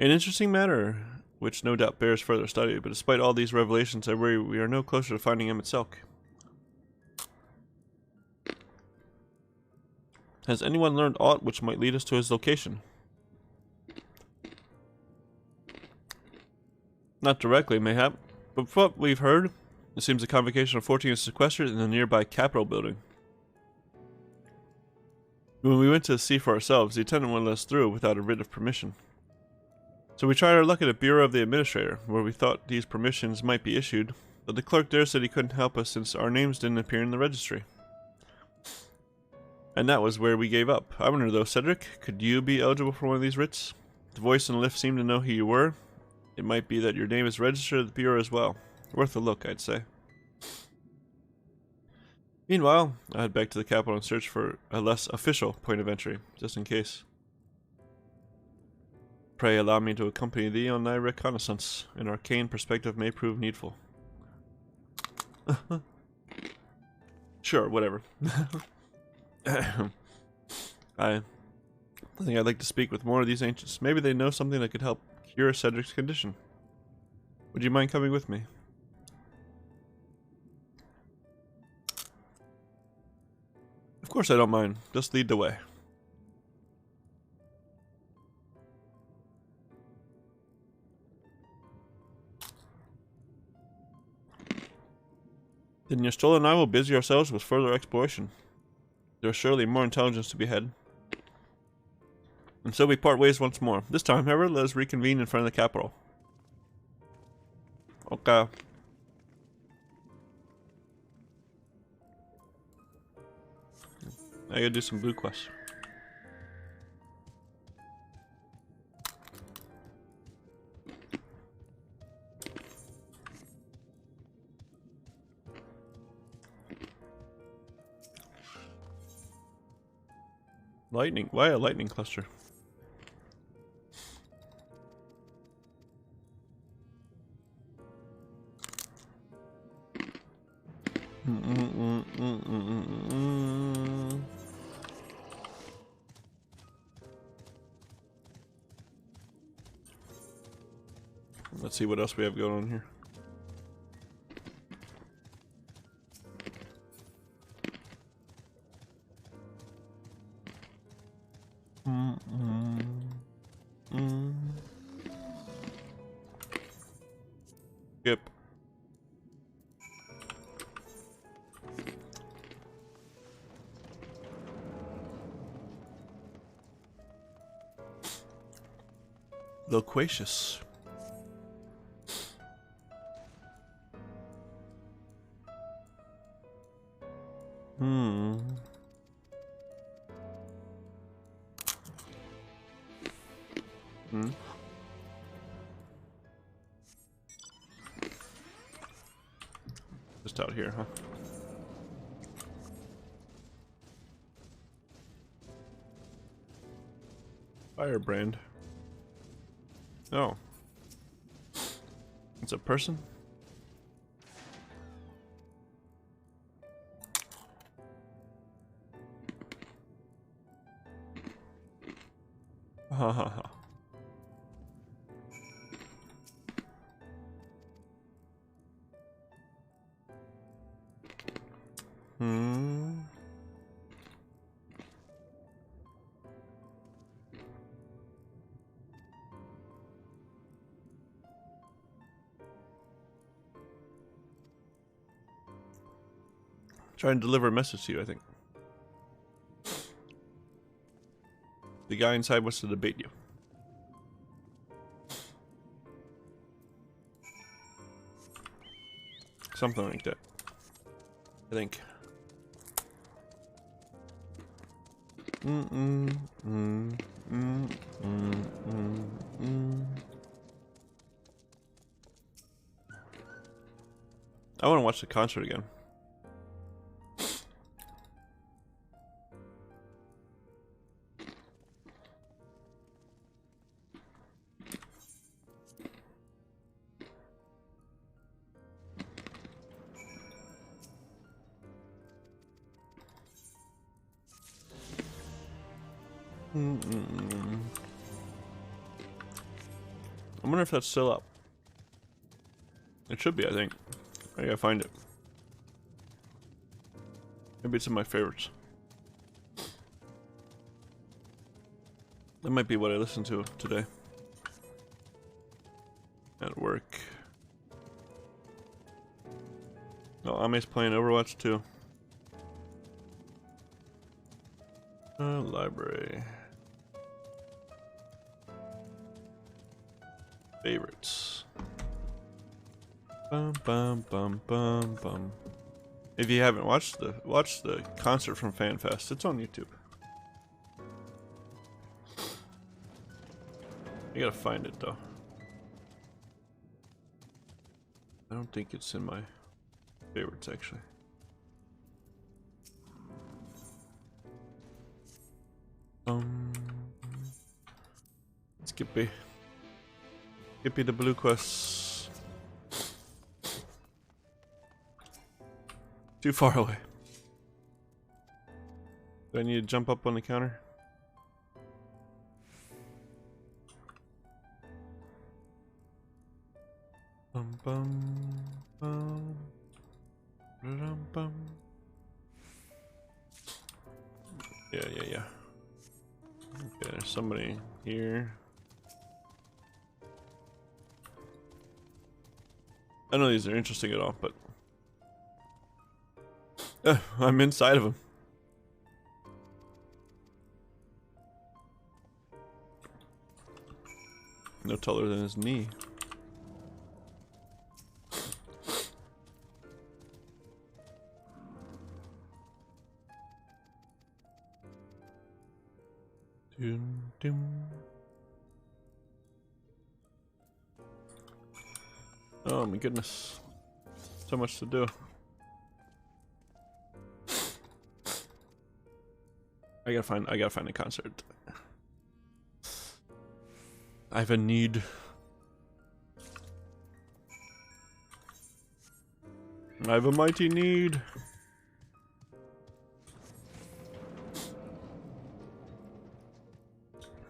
An interesting matter, which no doubt bears further study, but despite all these revelations, I worry we are no closer to finding Emmett Selk. Has anyone learned aught which might lead us to his location? Not directly, mayhap, but from what we've heard, it seems the convocation of 14 is sequestered in the nearby Capitol building. When we went to see for ourselves, the attendant wouldn't let us through without a writ of permission. So we tried our luck at the Bureau of the Administrator, where we thought these permissions might be issued, but the clerk there said he couldn't help us since our names didn't appear in the registry. And that was where we gave up. I wonder though, Cedric, could you be eligible for one of these writs? The voice in the lift seemed to know who you were. It might be that your name is registered at the Bureau as well. Worth a look, I'd say. Meanwhile, I head back to the capital and search for a less official point of entry, just in case. Pray allow me to accompany thee on thy reconnaissance. An arcane perspective may prove needful. Sure, whatever. I think I'd like to speak with more of these ancients. Maybe they know something that could help cure Cedric's condition. Would you mind coming with me? Of course I don't mind. Just lead the way. Then Yastrola and I will busy ourselves with further exploration. There is surely more intelligence to be had. And so we part ways once more. This time, however, let us reconvene in front of the capital. Okay. I gotta do some blue quests. Lightning. Why a lightning cluster? Let's see what else we have going on here. Yep. Loquacious. Just out here, huh? Firebrand. Oh. It's a person? Ha ha ha. Hmm. Try and deliver a message to you, I think. The guy inside wants to debate you. Something like that. I think. I want to watch the concert again. I wonder if that's still up. It should be, I think. I gotta find it. Maybe it's in my favorites. That might be what I listened to today. At work. Oh, Ame's playing Overwatch too. Library. Favorites. Bum bum bum bum bum. If you haven't watched the concert from FanFest, it's on YouTube. I gotta find it though. I don't think it's in my favorites actually. Skippy. Skippy the Blue Quest. Too far away. Do I need to jump up on the counter? Bum bum bum. Bum bum. Yeah. Okay, there's somebody here. I don't know these are interesting at all, but I'm inside of them. No taller than his knee. Dum, dum. Oh my goodness. So much to do. I gotta find a concert. I have a need. I have a mighty need.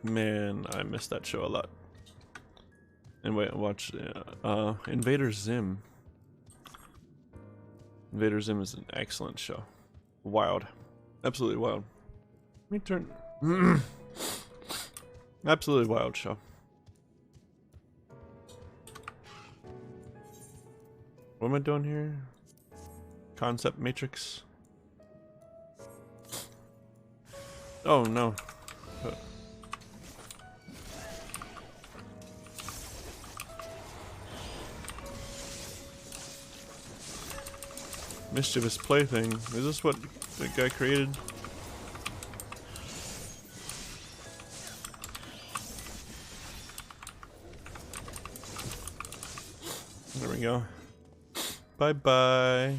Man, I missed that show a lot. And wait, watch Invader Zim. Invader Zim is an excellent show. Wild. Absolutely wild. Let me turn. Absolutely wild show. What am I doing here? Concept Matrix. Oh no. Mischievous Plaything. Is this what the guy created? There we go. Bye bye.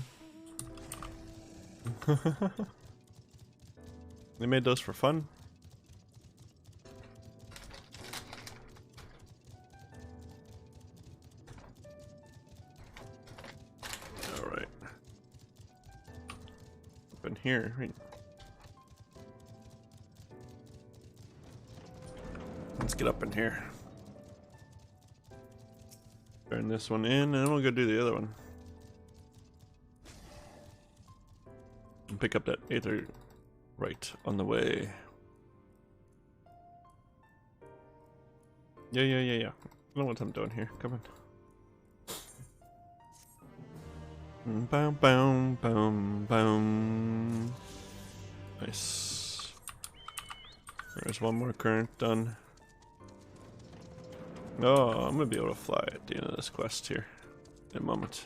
They made those for fun. Alright. Up in here. Let's get up in here. Turn this one in, and then we'll go do the other one. And pick up that Aether right on the way. Yeah. I know what I'm doing here. Come on. Boom, boom, boom, boom. Nice. There's one more current done. Oh, I'm gonna be able to fly at the end of this quest here in a moment.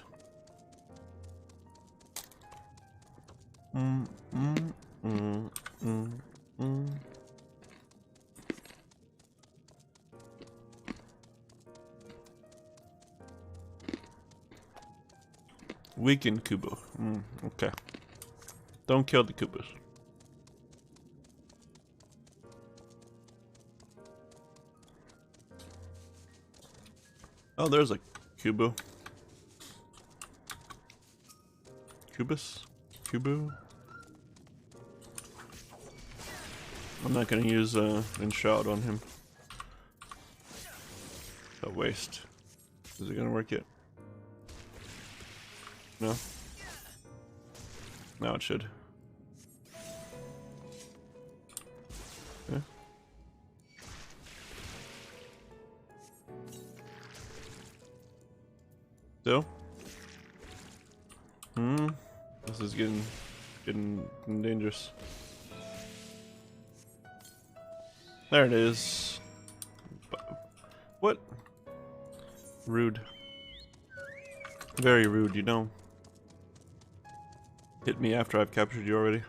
Weaken Kubo. Okay. Don't kill the Kubos. Oh, there's a Kubo. Kubus? Kubo? I'm not gonna use Enshroud on him. A waste. Is it gonna work yet? No? Now it should. Yeah. Still? This is getting dangerous. There it is. What? Rude. Very rude, you know. Hit me after I've captured you already.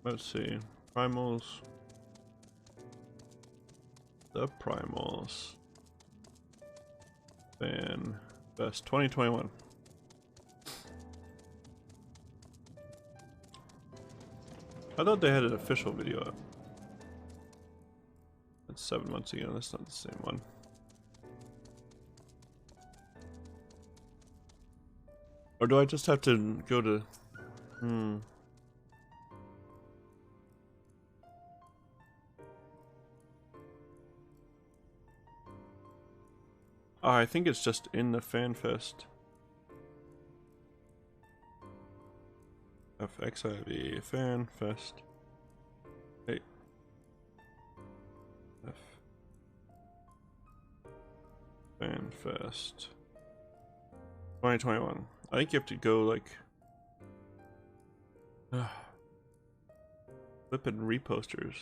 Let's see. Primals. The Primals. Fan Best 2021. I thought they had an official video up. That's 7 months ago. That's not the same one. Or do I just have to go to... I think it's just in the FanFest. FFXIV FanFest. Hey. FanFest 2021. I think you have to go like flippin' reposters.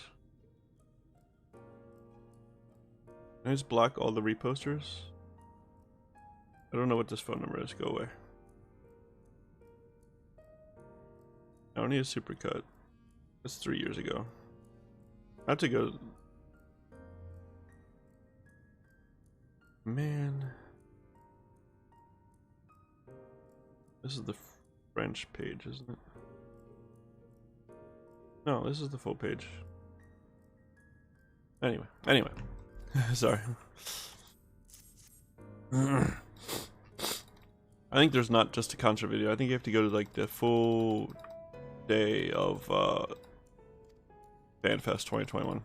Can I just block all the reposters? I don't know what this phone number is. Go away. I don't need a supercut. That's 3 years ago. I have to go. Man. This is the French page, isn't it? No, this is the full page. Anyway. Sorry. I think there's not just a concert video. I think you have to go to like the full day of FanFest 2021.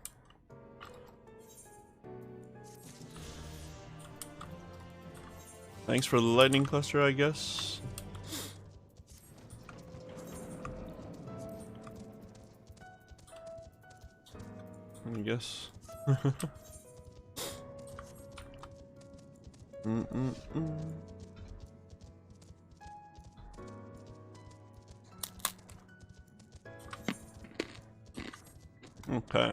Thanks for the lightning cluster, I guess. I guess. Okay.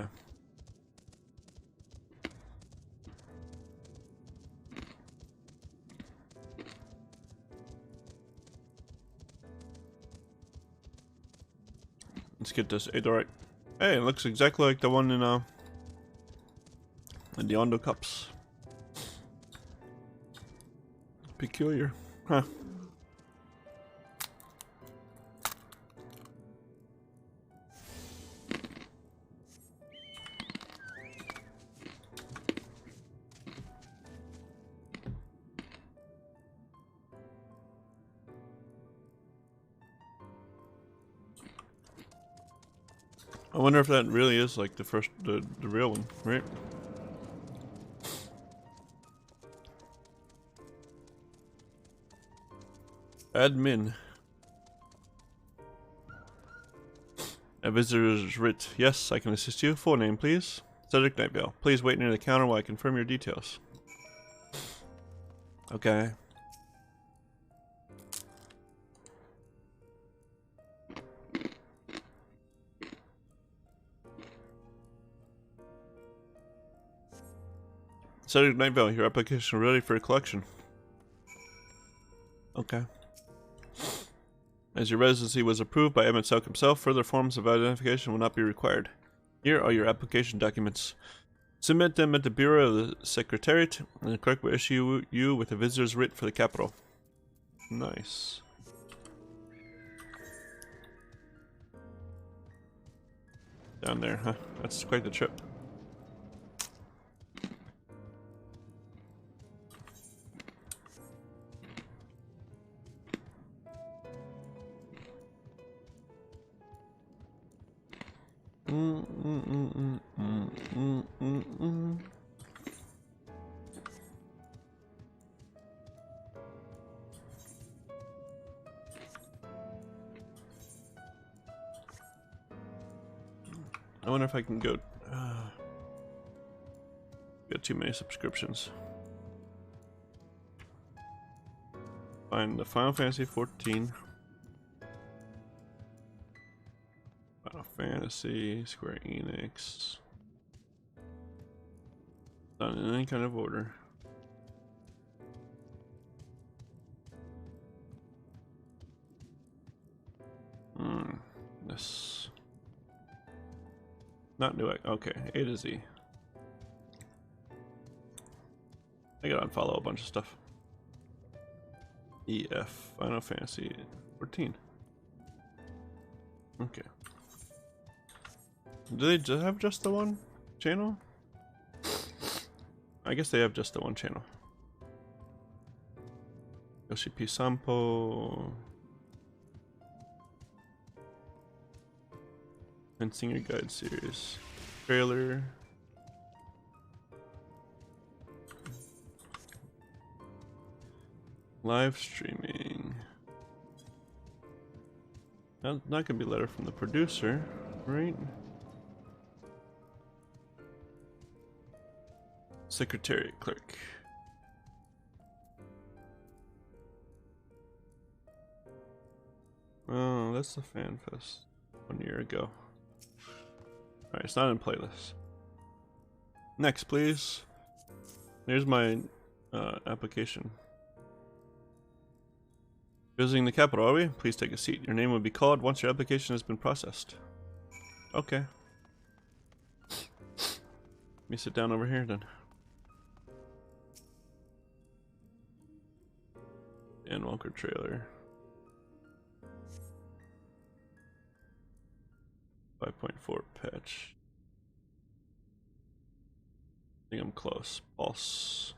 Let's get this Adorite. Hey, it looks exactly like the one in the Ondo cups. Peculiar. Huh. I wonder if that really is like the first, the real one, right? Admin. A visitor's writ. Yes, I can assist you. Full name, please. Cedric Nightvale. Please wait near the counter while I confirm your details. Okay. Cedric Nightvale, your application ready for collection. Okay. As your residency was approved by MSQ himself, further forms of identification will not be required. Here are your application documents. Submit them at the Bureau of the Secretariat, and the clerk will issue you with a visitor's writ for the capital. Nice. Down there, huh? That's quite the trip. I wonder if I can go. Got too many subscriptions. Find the Final Fantasy 14. Final Fantasy, Square Enix. Not in any kind of order. This. Not new. Okay, A to Z. I gotta unfollow a bunch of stuff. EF, Final Fantasy 14. Okay. Do they just have just the one channel? I guess they have just the one channel. Yoshi P. Sampo. And Singer Guide series. Trailer. Live streaming. Not gonna be a letter from the producer, right? Secretariat clerk. Oh, that's the fan fest 1 year ago. Alright, it's not in playlist. Next, please. Here's my application. Visiting the capital, are we? Please take a seat. Your name will be called once your application has been processed. Okay. Let me sit down over here then. Dan Walker trailer. 5.4 patch. I think I'm close. Pulse.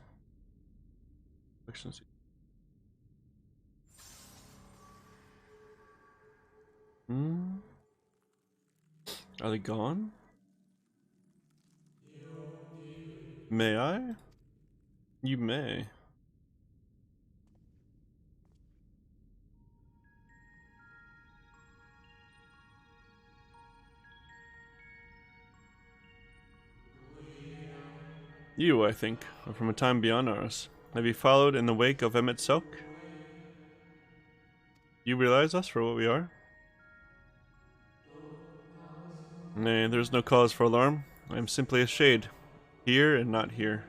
Efficiency. Are they gone? May I? You may. You, I think, are from a time beyond ours. Have you followed in the wake of MSQ? You realize us for what we are? Nay, there is no cause for alarm. I am simply a shade. Here and not here.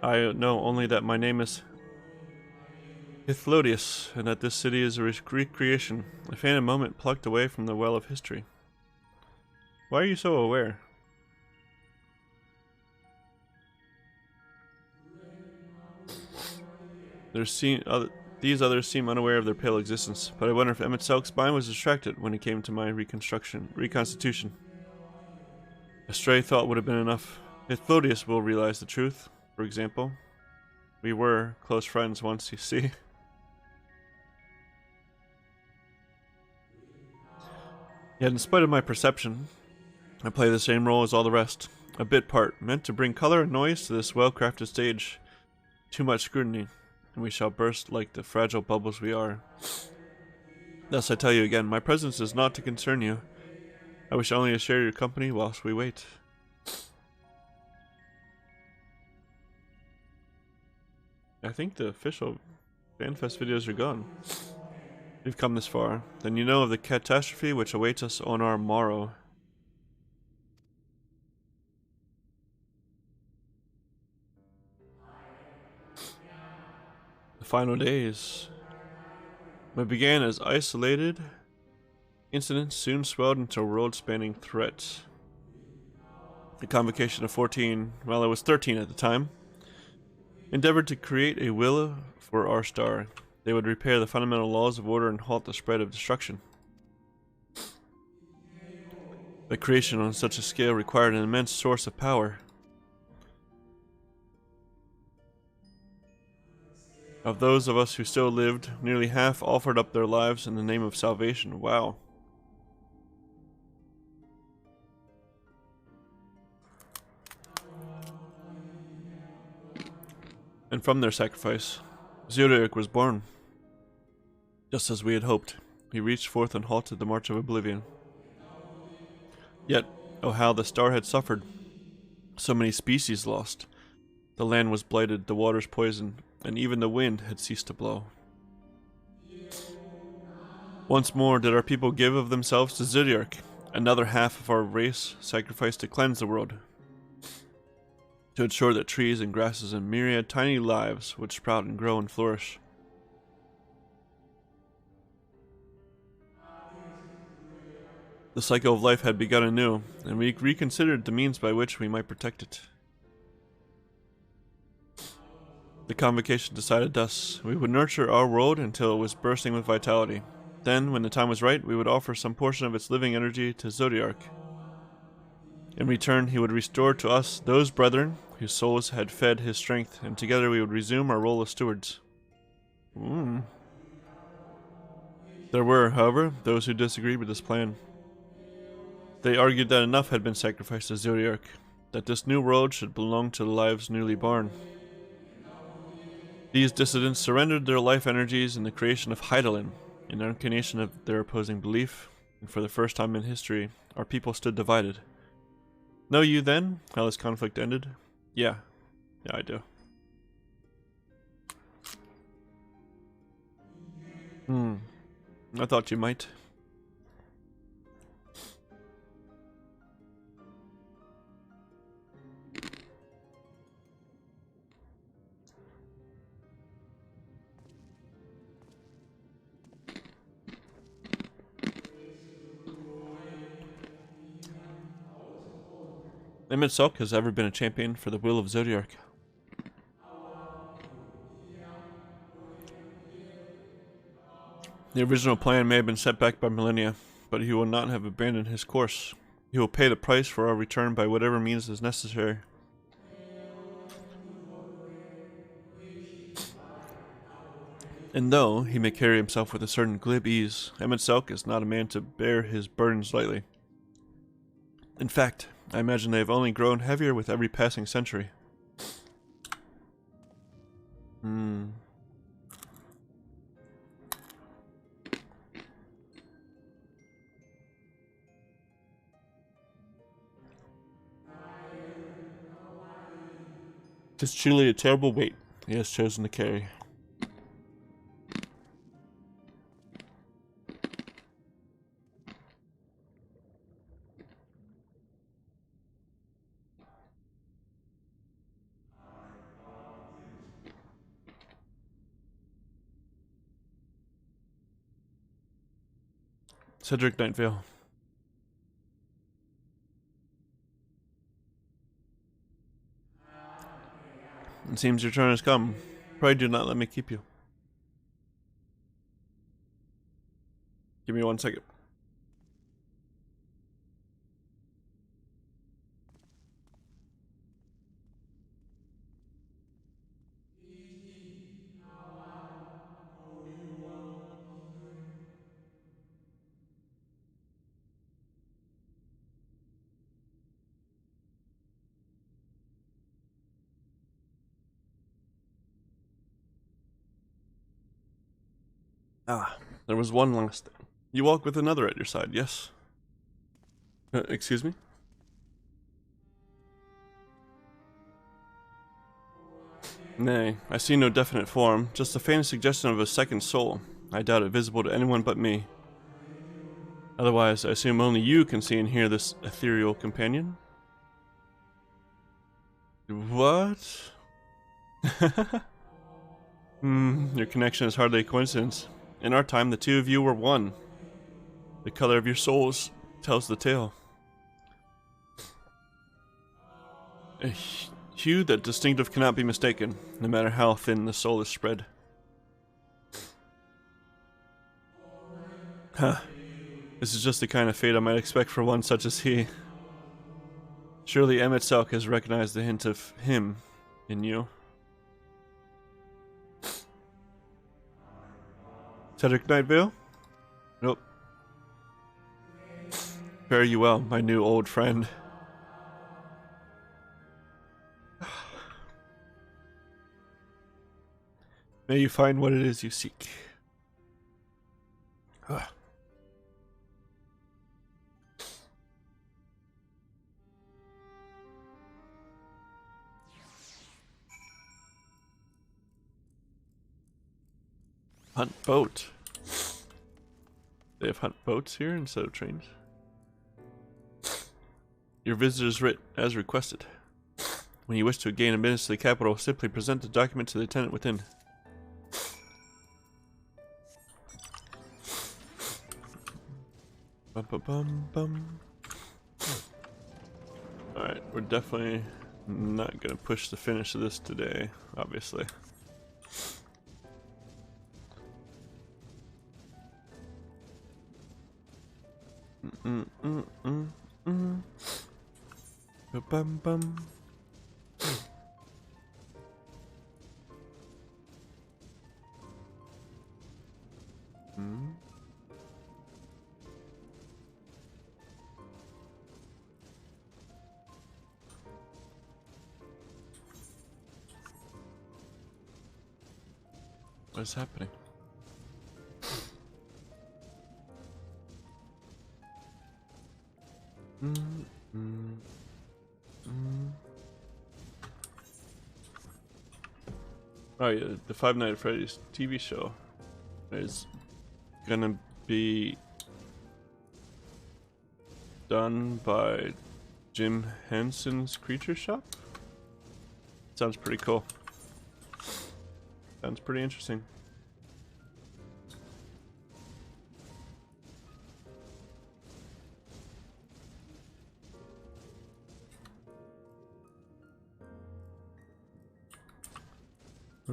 I know only that my name is Hythlodius, and that this city is a recreation, a phantom moment plucked away from the well of history. Why are you so aware? These others seem unaware of their pale existence, but I wonder if MSQ's mind was distracted when it came to my reconstitution. A stray thought would have been enough. Hythlodius will realize the truth, for example. We were close friends once, you see. Yet in spite of my perception, I play the same role as all the rest. A bit part, meant to bring color and noise to this well-crafted stage. Too much scrutiny, and we shall burst like the fragile bubbles we are. Thus I tell you again, my presence is not to concern you. I wish only to share your company whilst we wait. I think the official FanFest videos are gone. If you've come this far, then you know of the catastrophe which awaits us on our morrow. The final days. What began as isolated incidents soon swelled into a world-spanning threat. The convocation of 14, well, it was 13 at the time, endeavored to create a will for our star. They would repair the fundamental laws of order and halt the spread of destruction. But creation on such a scale required an immense source of power. Of those of us who still lived, nearly half offered up their lives in the name of salvation. Wow. And from their sacrifice, Zodiac was born. Just as we had hoped, he reached forth and halted the march of oblivion. Yet, oh how the star had suffered. So many species lost. The land was blighted, the waters poisoned, and even the wind had ceased to blow. Once more did our people give of themselves to Zodiac. Another half of our race sacrificed to cleanse the world, to ensure that trees and grasses and myriad tiny lives would sprout and grow and flourish. The cycle of life had begun anew, and we reconsidered the means by which we might protect it. The convocation decided thus: we would nurture our world until it was bursting with vitality. Then, when the time was right, we would offer some portion of its living energy to Zodiac. In return, he would restore to us those brethren whose souls had fed his strength, and together we would resume our role as stewards. There were, however, those who disagreed with this plan. They argued that enough had been sacrificed to Zodiac, that this new world should belong to the lives newly born. These dissidents surrendered their life energies in the creation of Hydaelyn, an incarnation of their opposing belief, and for the first time in history, our people stood divided. Know you then how this conflict ended? Yeah, I do. I thought you might. MSQ has ever been a champion for the will of Zodiac. The original plan may have been set back by millennia, but he will not have abandoned his course. He will pay the price for our return by whatever means is necessary. And though he may carry himself with a certain glib ease, MSQ is not a man to bear his burdens lightly. In fact, I imagine they have only grown heavier with every passing century. Tis truly a terrible weight he has chosen to carry. Cedric Nightvale. It seems your turn has come. Pray do not let me keep you. Give me 1 second. there was one last thing. You walk with another at your side, yes? Excuse me? Nay, I see no definite form, just the faintest suggestion of a second soul. I doubt it visible to anyone but me. Otherwise, I assume only you can see and hear this ethereal companion? What? Your connection is hardly a coincidence. In our time, the two of you were one. The color of your souls tells the tale. A hue that distinctive cannot be mistaken, no matter how thin the soul is spread. Huh. This is just the kind of fate I might expect for one such as he. Surely Emet has recognized the hint of him in you. Cedric Nightvale? Nope. Fare you well, my new old friend. May you find what it is you seek. Hunt boat. They have hunt boats here instead of trains. Your visitor's writ, as requested. When you wish to gain admittance to the capital, simply present the document to the tenant within. Bum, bum, bum, bum. Alright, we're definitely not gonna push the finish of this today, obviously. Bum, bum. What is happening? Oh yeah, the Five Nights at Freddy's TV show is gonna be done by Jim Henson's Creature Shop. Sounds pretty cool. Sounds pretty interesting.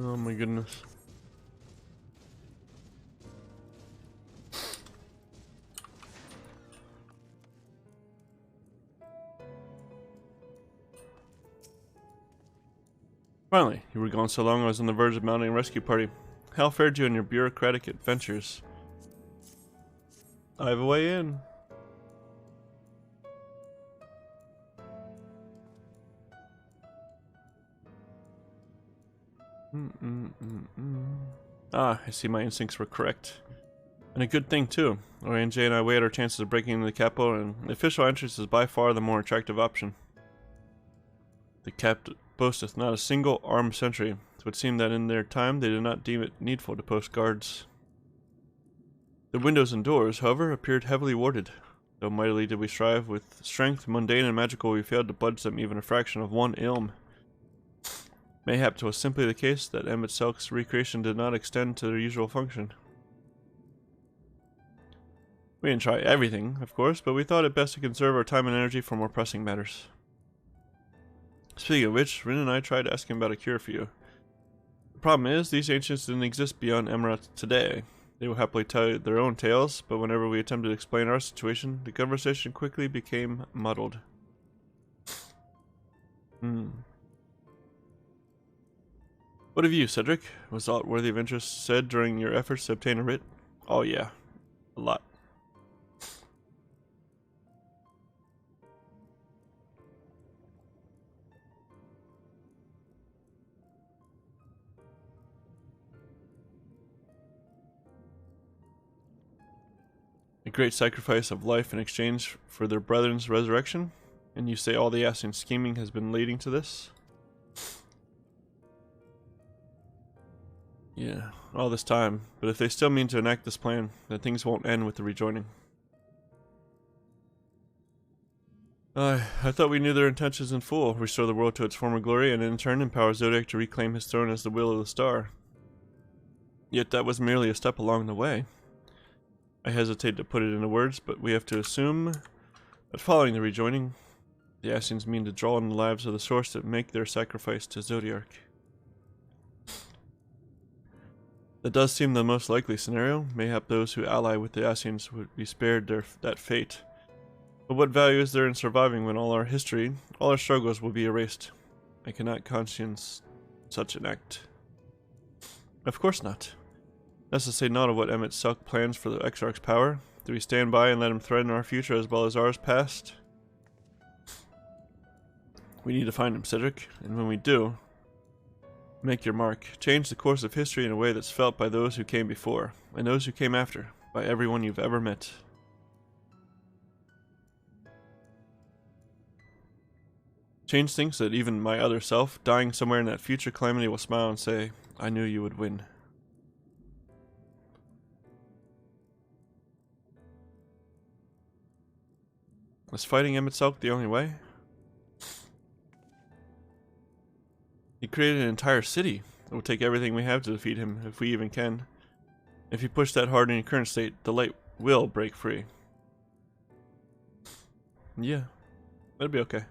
Oh my goodness. Finally, you were gone so long I was on the verge of mounting a rescue party. How fared you in your bureaucratic adventures? I have a way in. Ah, I see my instincts were correct. And a good thing too. ONJ and I weighed our chances of breaking into the capital, and the official entrance is by far the more attractive option. The cap boasteth not a single armed sentry. It would seem that in their time they did not deem it needful to post guards. The windows and doors, however, appeared heavily warded. Though mightily did we strive with strength, mundane and magical, we failed to budge them even a fraction of one ilm. Mayhap 'twas simply the case that Emet recreation did not extend to their usual function. We didn't try everything, of course, but we thought it best to conserve our time and energy for more pressing matters. Speaking of which, Rin and I tried asking about a cure for you. The problem is, these ancients didn't exist beyond Emerald today. They will happily tell their own tales, but whenever we attempted to explain our situation, the conversation quickly became muddled. What of you, Cedric? Was aught worthy of interest said during your efforts to obtain a writ? Oh yeah, a lot. great sacrifice of life in exchange for their brethren's resurrection? And you say all the Ascian scheming has been leading to this? Yeah, all this time. But if they still mean to enact this plan, then things won't end with the rejoining. I thought we knew their intentions in full. Restore the world to its former glory, and in turn empower Zodiac to reclaim his throne as the will of the star. Yet that was merely a step along the way. I hesitate to put it into words, but we have to assume that following the rejoining, the Ascians mean to draw on the lives of the source to make their sacrifice to Zodiac. That does seem the most likely scenario. Mayhap those who ally with the Ascians would be spared that fate. But what value is there in surviving when all our history, all our struggles will be erased? I cannot conscience such an act. Of course not. That's to say naught of what MSQ plans for the Exarch's power. Do we stand by and let him threaten our future as well as ours past? We need to find him, Cedric, and when we do, make your mark. Change the course of history in a way that's felt by those who came before, and those who came after, by everyone you've ever met. Change things so that even my other self, dying somewhere in that future calamity, will smile and say, I knew you would win. Was fighting MSQ the only way? He created an entire city. It will take everything we have to defeat him, if we even can. If you push that hard in your current state, the light will break free. Yeah, that'll be okay.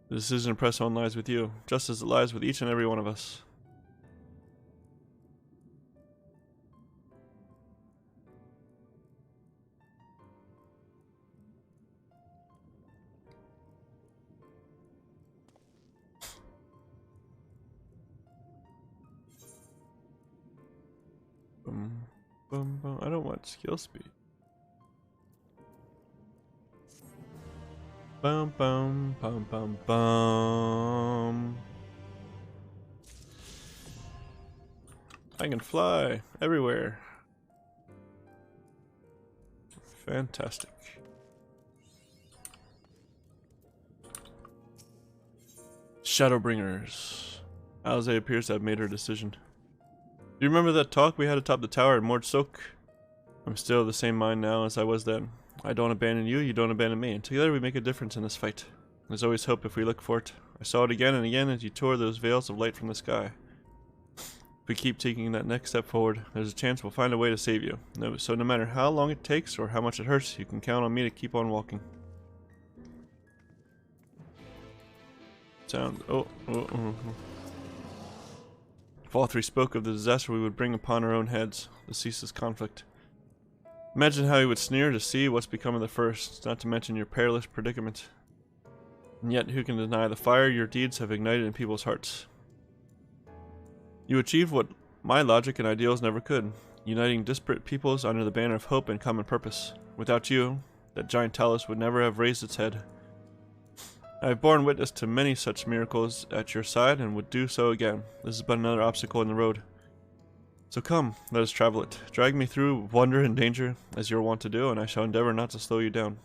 The decision to press on lies with you, just as it lies with each and every one of us. Boom, boom. I don't want skill speed. Bum bum bum bum bum. I can fly everywhere. Fantastic. Shadowbringers. Alize appears to have made her decision. Do you remember that talk we had atop the tower at Mordsok? I'm still of the same mind now as I was then. I don't abandon you, you don't abandon me, and together we make a difference in this fight. There's always hope if we look for it. I saw it again and again as you tore those veils of light from the sky. If we keep taking that next step forward, there's a chance we'll find a way to save you. So no matter how long it takes or how much it hurts, you can count on me to keep on walking. If all three spoke of the disaster we would bring upon our own heads, the ceaseless conflict. Imagine how he would sneer to see what's become of the first, not to mention your perilous predicament. And yet, who can deny the fire your deeds have ignited in people's hearts? You achieved what my logic and ideals never could, uniting disparate peoples under the banner of hope and common purpose. Without you, that giant talus would never have raised its head. I have borne witness to many such miracles at your side and would do so again. This is but another obstacle in the road. So come, let us travel it. Drag me through wonder and danger, as you are wont to do, and I shall endeavor not to slow you down.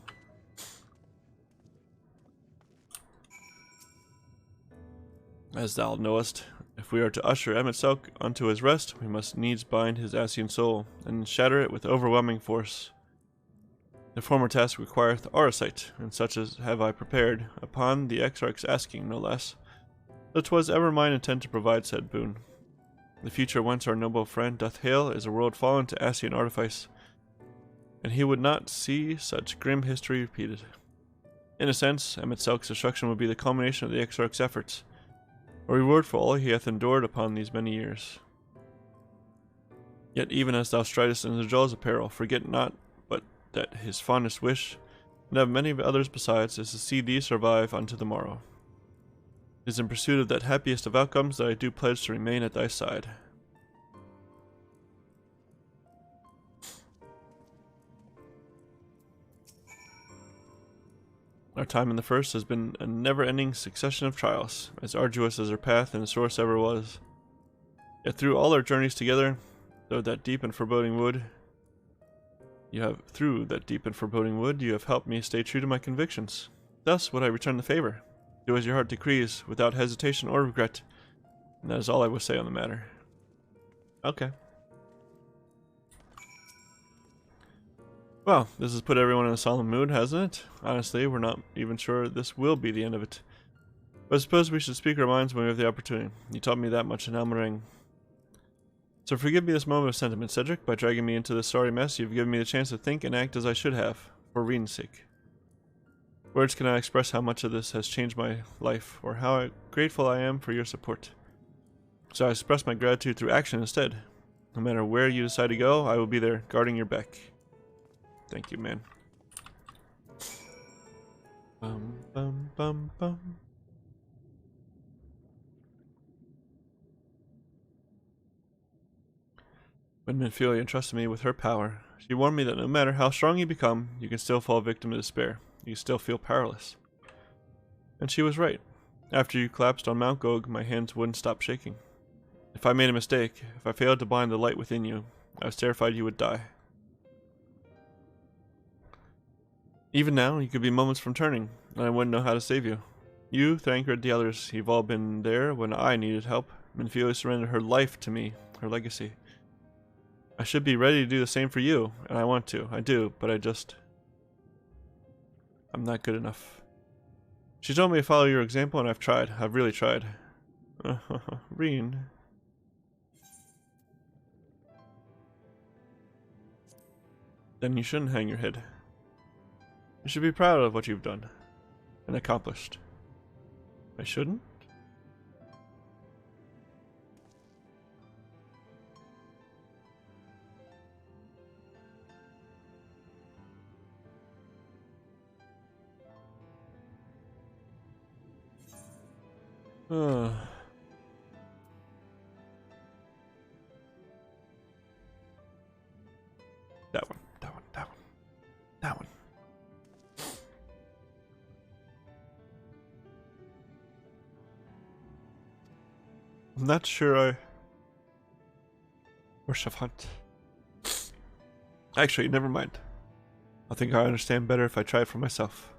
As thou knowest, if we are to usher MSQ unto his rest, we must needs bind his Ascian soul, and shatter it with overwhelming force. The former task requireth Arisight, and such as have I prepared, upon the Exarch's asking, no less. Though 'twas ever mine intent to provide said boon. The future whence our noble friend doth hail is a world fallen to Ascian artifice, and he would not see such grim history repeated. In a sense, MSQ's destruction would be the culmination of the Exarch's efforts, a reward for all he hath endured upon these many years. Yet even as thou stridest in the jaws of peril, forget not but that his fondest wish, and of many others besides, is to see thee survive unto the morrow. It is in pursuit of that happiest of outcomes that I do pledge to remain at thy side. Our time in the First has been a never-ending succession of trials, as arduous as our path and source ever was. Yet through all our journeys together, though that deep and foreboding wood, Through that deep and foreboding wood, you have helped me stay true to my convictions. Thus would I return the favor. Do as your heart decrees, without hesitation or regret. And that is all I will say on the matter. Okay. Well, this has put everyone in a solemn mood, hasn't it? Honestly, we're not even sure this will be the end of it. But I suppose we should speak our minds when we have the opportunity. You taught me that much in Elmerang. So forgive me this moment of sentiment, Cedric. By dragging me into this sorry mess, you've given me the chance to think and act as I should have, for Reen's sake. Words cannot express how much of this has changed my life, or how grateful I am for your support. So I express my gratitude through action instead. No matter where you decide to go, I will be there, guarding your back. Thank you, man. Bum, bum, bum, bum. When Minfilia entrusted me with her power, she warned me that no matter how strong you become, you can still fall victim to despair. You still feel powerless. And she was right. After you collapsed on Mount Gog, my hands wouldn't stop shaking. If I made a mistake, if I failed to bind the light within you, I was terrified you would die. Even now, you could be moments from turning, and I wouldn't know how to save you. You, Thancred, the others, you've all been there when I needed help. Minfilia surrendered her life to me, her legacy. I should be ready to do the same for you, and I want to. I do, but I'm not good enough. She told me to follow your example, and I've tried. I've really tried. Reen. Then you shouldn't hang your head. You should be proud of what you've done and accomplished. I shouldn't? That one. I'm not sure or Savant. Actually, never mind. I think I understand better if I try it for myself.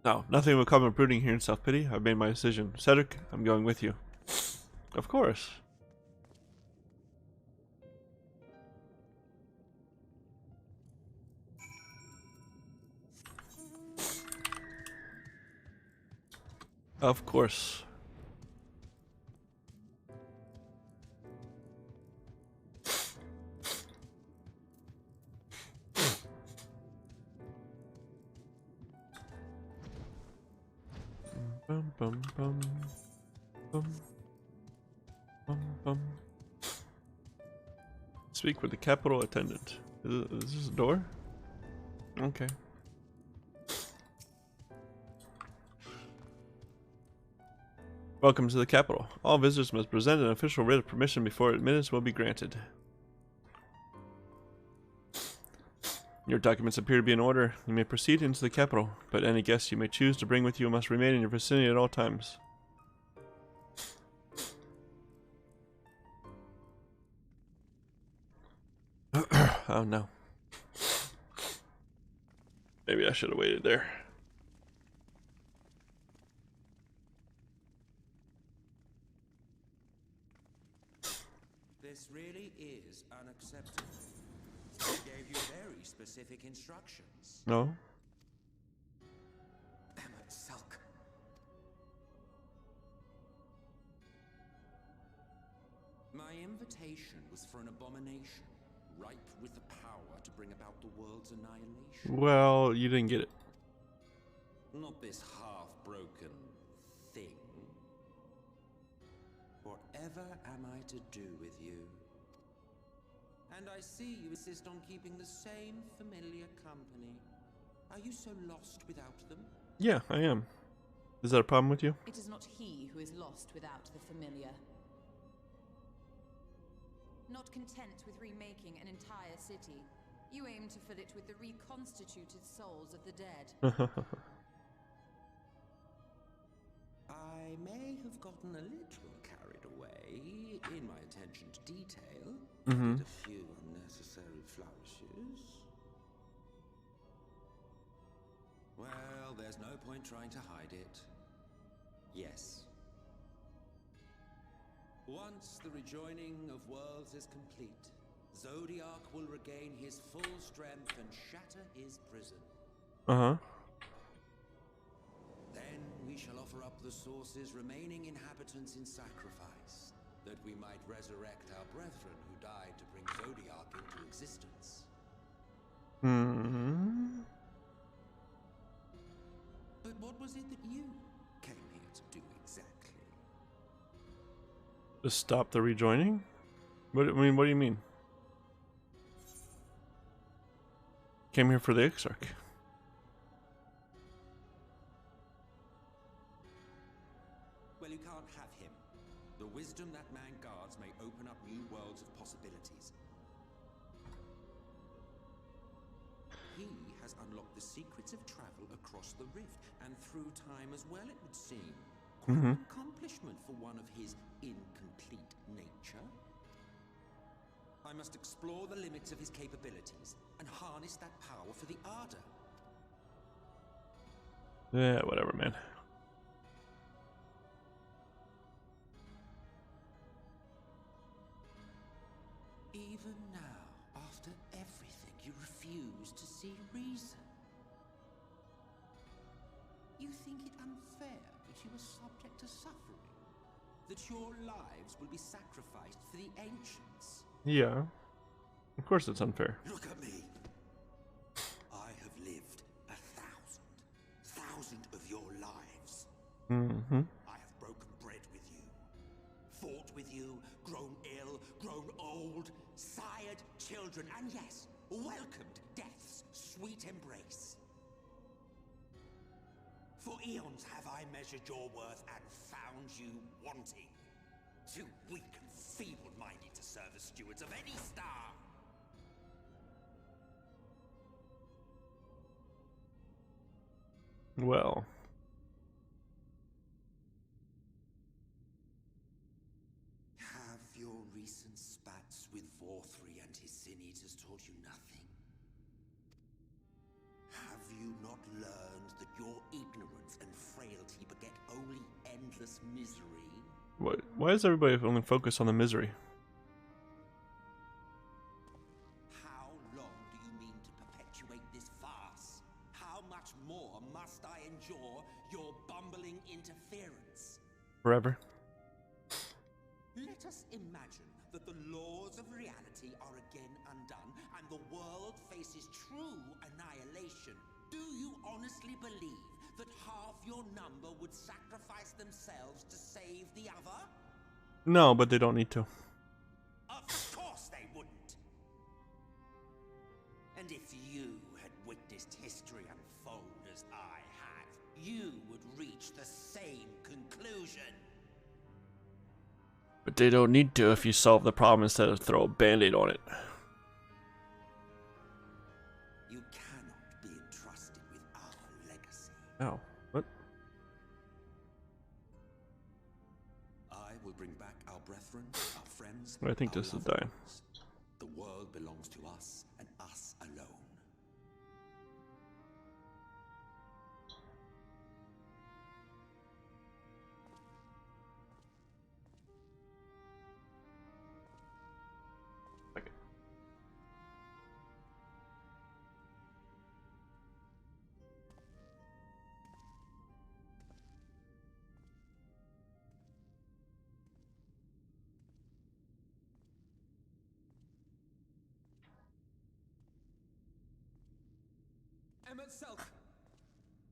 No, nothing will come of brooding here in self-pity. I've made my decision. Cedric, I'm going with you. Of course. Of course. Bum, bum, bum, bum, bum, bum. Speak with the Capitol attendant. Is this a door? Okay. Welcome to the Capitol. All visitors must present an official writ of permission before admittance will be granted. Your documents appear to be in order. You may proceed into the Capitol, but any guests you may choose to bring with you must remain in your vicinity at all times. Oh no. Maybe I should have waited there. This really is unacceptable. I gave you very specific instructions. No? Emma, Sulk. My invitation was for an abomination, ripe with the power to bring about the world's annihilation. Well, you didn't get it. Not this half-broken thing. Whatever am I to do with you? And I see you insist on keeping the same familiar company. Are you so lost without them? Yeah, I am. Is that a problem with you? It is not he who is lost without the familiar. Not content with remaking an entire city, you aim to fill it with the reconstituted souls of the dead. I may have gotten a little carried away in my attention to detail. Mm-hmm. Did a few unnecessary flourishes. Well, there's no point trying to hide it. Yes. Once the rejoining of worlds is complete, Zodiac will regain his full strength and shatter his prison. Uh-huh. Then we shall offer up the Source's remaining inhabitants in sacrifice, that we might resurrect our brethren who died to bring Zodiac into existence. Hmm. But what was it that you came here to do exactly? To stop the rejoining? What do you mean? Came here for the Exarch. Well, you can't have him. The wisdom that man guards may open up new worlds of possibilities. He has unlocked the secrets of travel across the rift, and through time as well, it would seem. Quite an accomplishment for one of his incomplete nature. I must explore the limits of his capabilities and harness that power for the Ardor. Yeah, whatever, man. Even now, after everything, you refuse to see reason. You think it unfair that you are subject to suffering? That your lives will be sacrificed for the ancients? Yeah. Of course it's unfair. Look at me. I have lived 1,000 of your lives. Mm-hmm. I have broken bread with you, fought with you, grown ill, grown old, sired children, and yes, welcomed death's sweet embrace. For eons have I measured your worth and found you wanting. Too weak and feeble-minded to serve as stewards of any star. Well. Have your recent spats with Vorthri and his sin eaters taught you nothing? Have you not learned that your ignorance and frailty beget only endless misery? Why is everybody only focused on the misery? How long do you mean to perpetuate this farce? How much more must I endure your bumbling interference? Forever. Let us imagine that the laws of reality are again undone and the world faces true annihilation. Do you honestly believe that half your number would sacrifice themselves to save the other? No, but they don't need to. Of course they wouldn't. And if you had witnessed history unfold as I have, you would reach the same conclusion. But they don't need to if you solve the problem instead of throw a band-aid on it. You cannot be entrusted with our legacy. Oh, what? I will bring back our brethren, our friends. I think our this is loved dying. ones. The world belongs to us and us alone. Okay.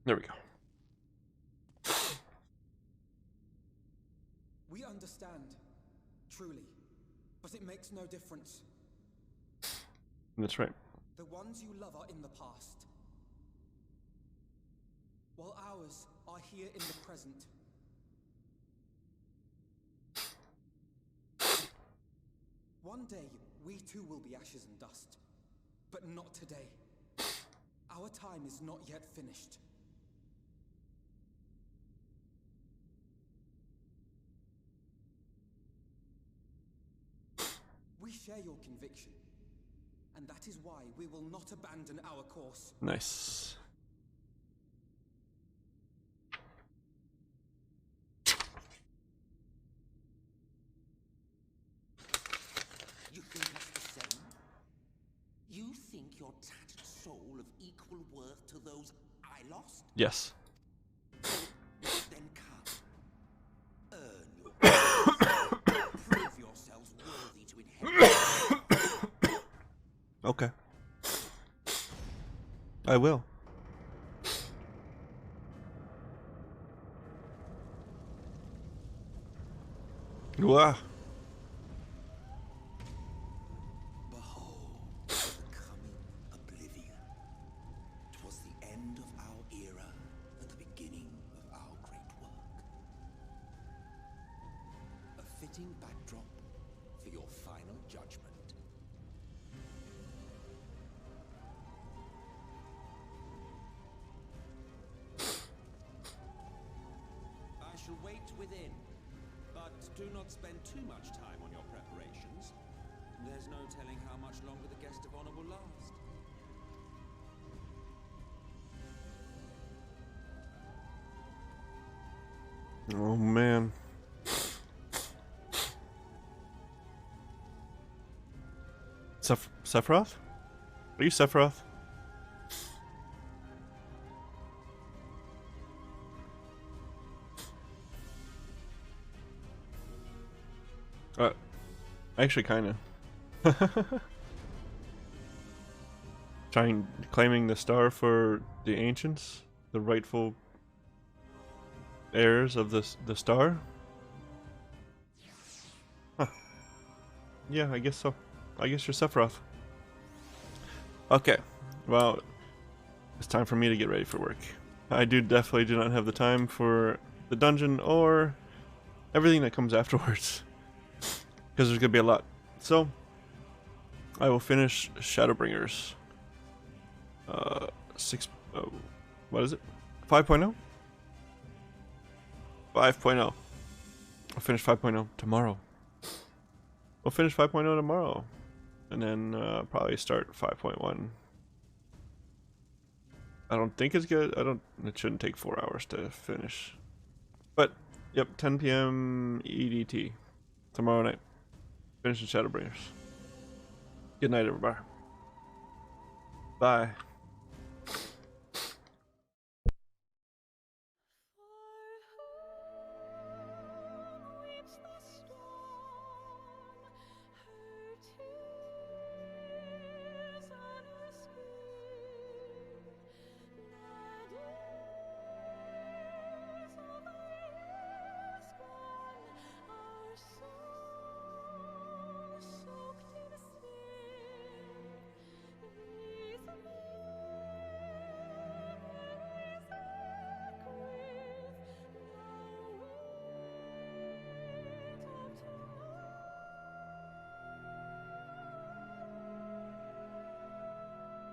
There we go. We understand, truly, but it makes no difference. That's right. The ones you love are in the past, while ours are here in the present. One day, we too will be ashes and dust, but not today. Our time is not yet finished. share your conviction, and that is why we will not abandon our course. Nice. You think it's the same? You think your tattered soul of equal worth to those I lost? Yes. Then come. Earn your place. Prove yourselves worthy to inherit. Okay. I will. Wow. Behold, the coming oblivion. 'Twas the end of our era and the beginning of our great work. A fitting backdrop for your final judgment. I shall wait within, but do not spend too much time on your preparations. There's no telling how much longer the guest of honor will last. Oh man. Sephiroth? Are you Sephiroth? Actually, kind of. Claiming the star for the ancients, the rightful heirs of the star. Huh. Yeah, I guess so. I guess you're Sephiroth. Okay, well, it's time for me to get ready for work. I definitely do not have the time for the dungeon or everything that comes afterwards, because there's gonna be a lot. So I will finish Shadowbringers. 6. What is it? 5.0. 5.0. I'll finish 5.0 tomorrow. We'll finish 5.0 tomorrow, and then probably start 5.1. I don't think it's good. It shouldn't take 4 hours to finish. But yep, 10 p.m. EDT tomorrow night. Finishing Shadowbringers. Good night, everybody. Bye.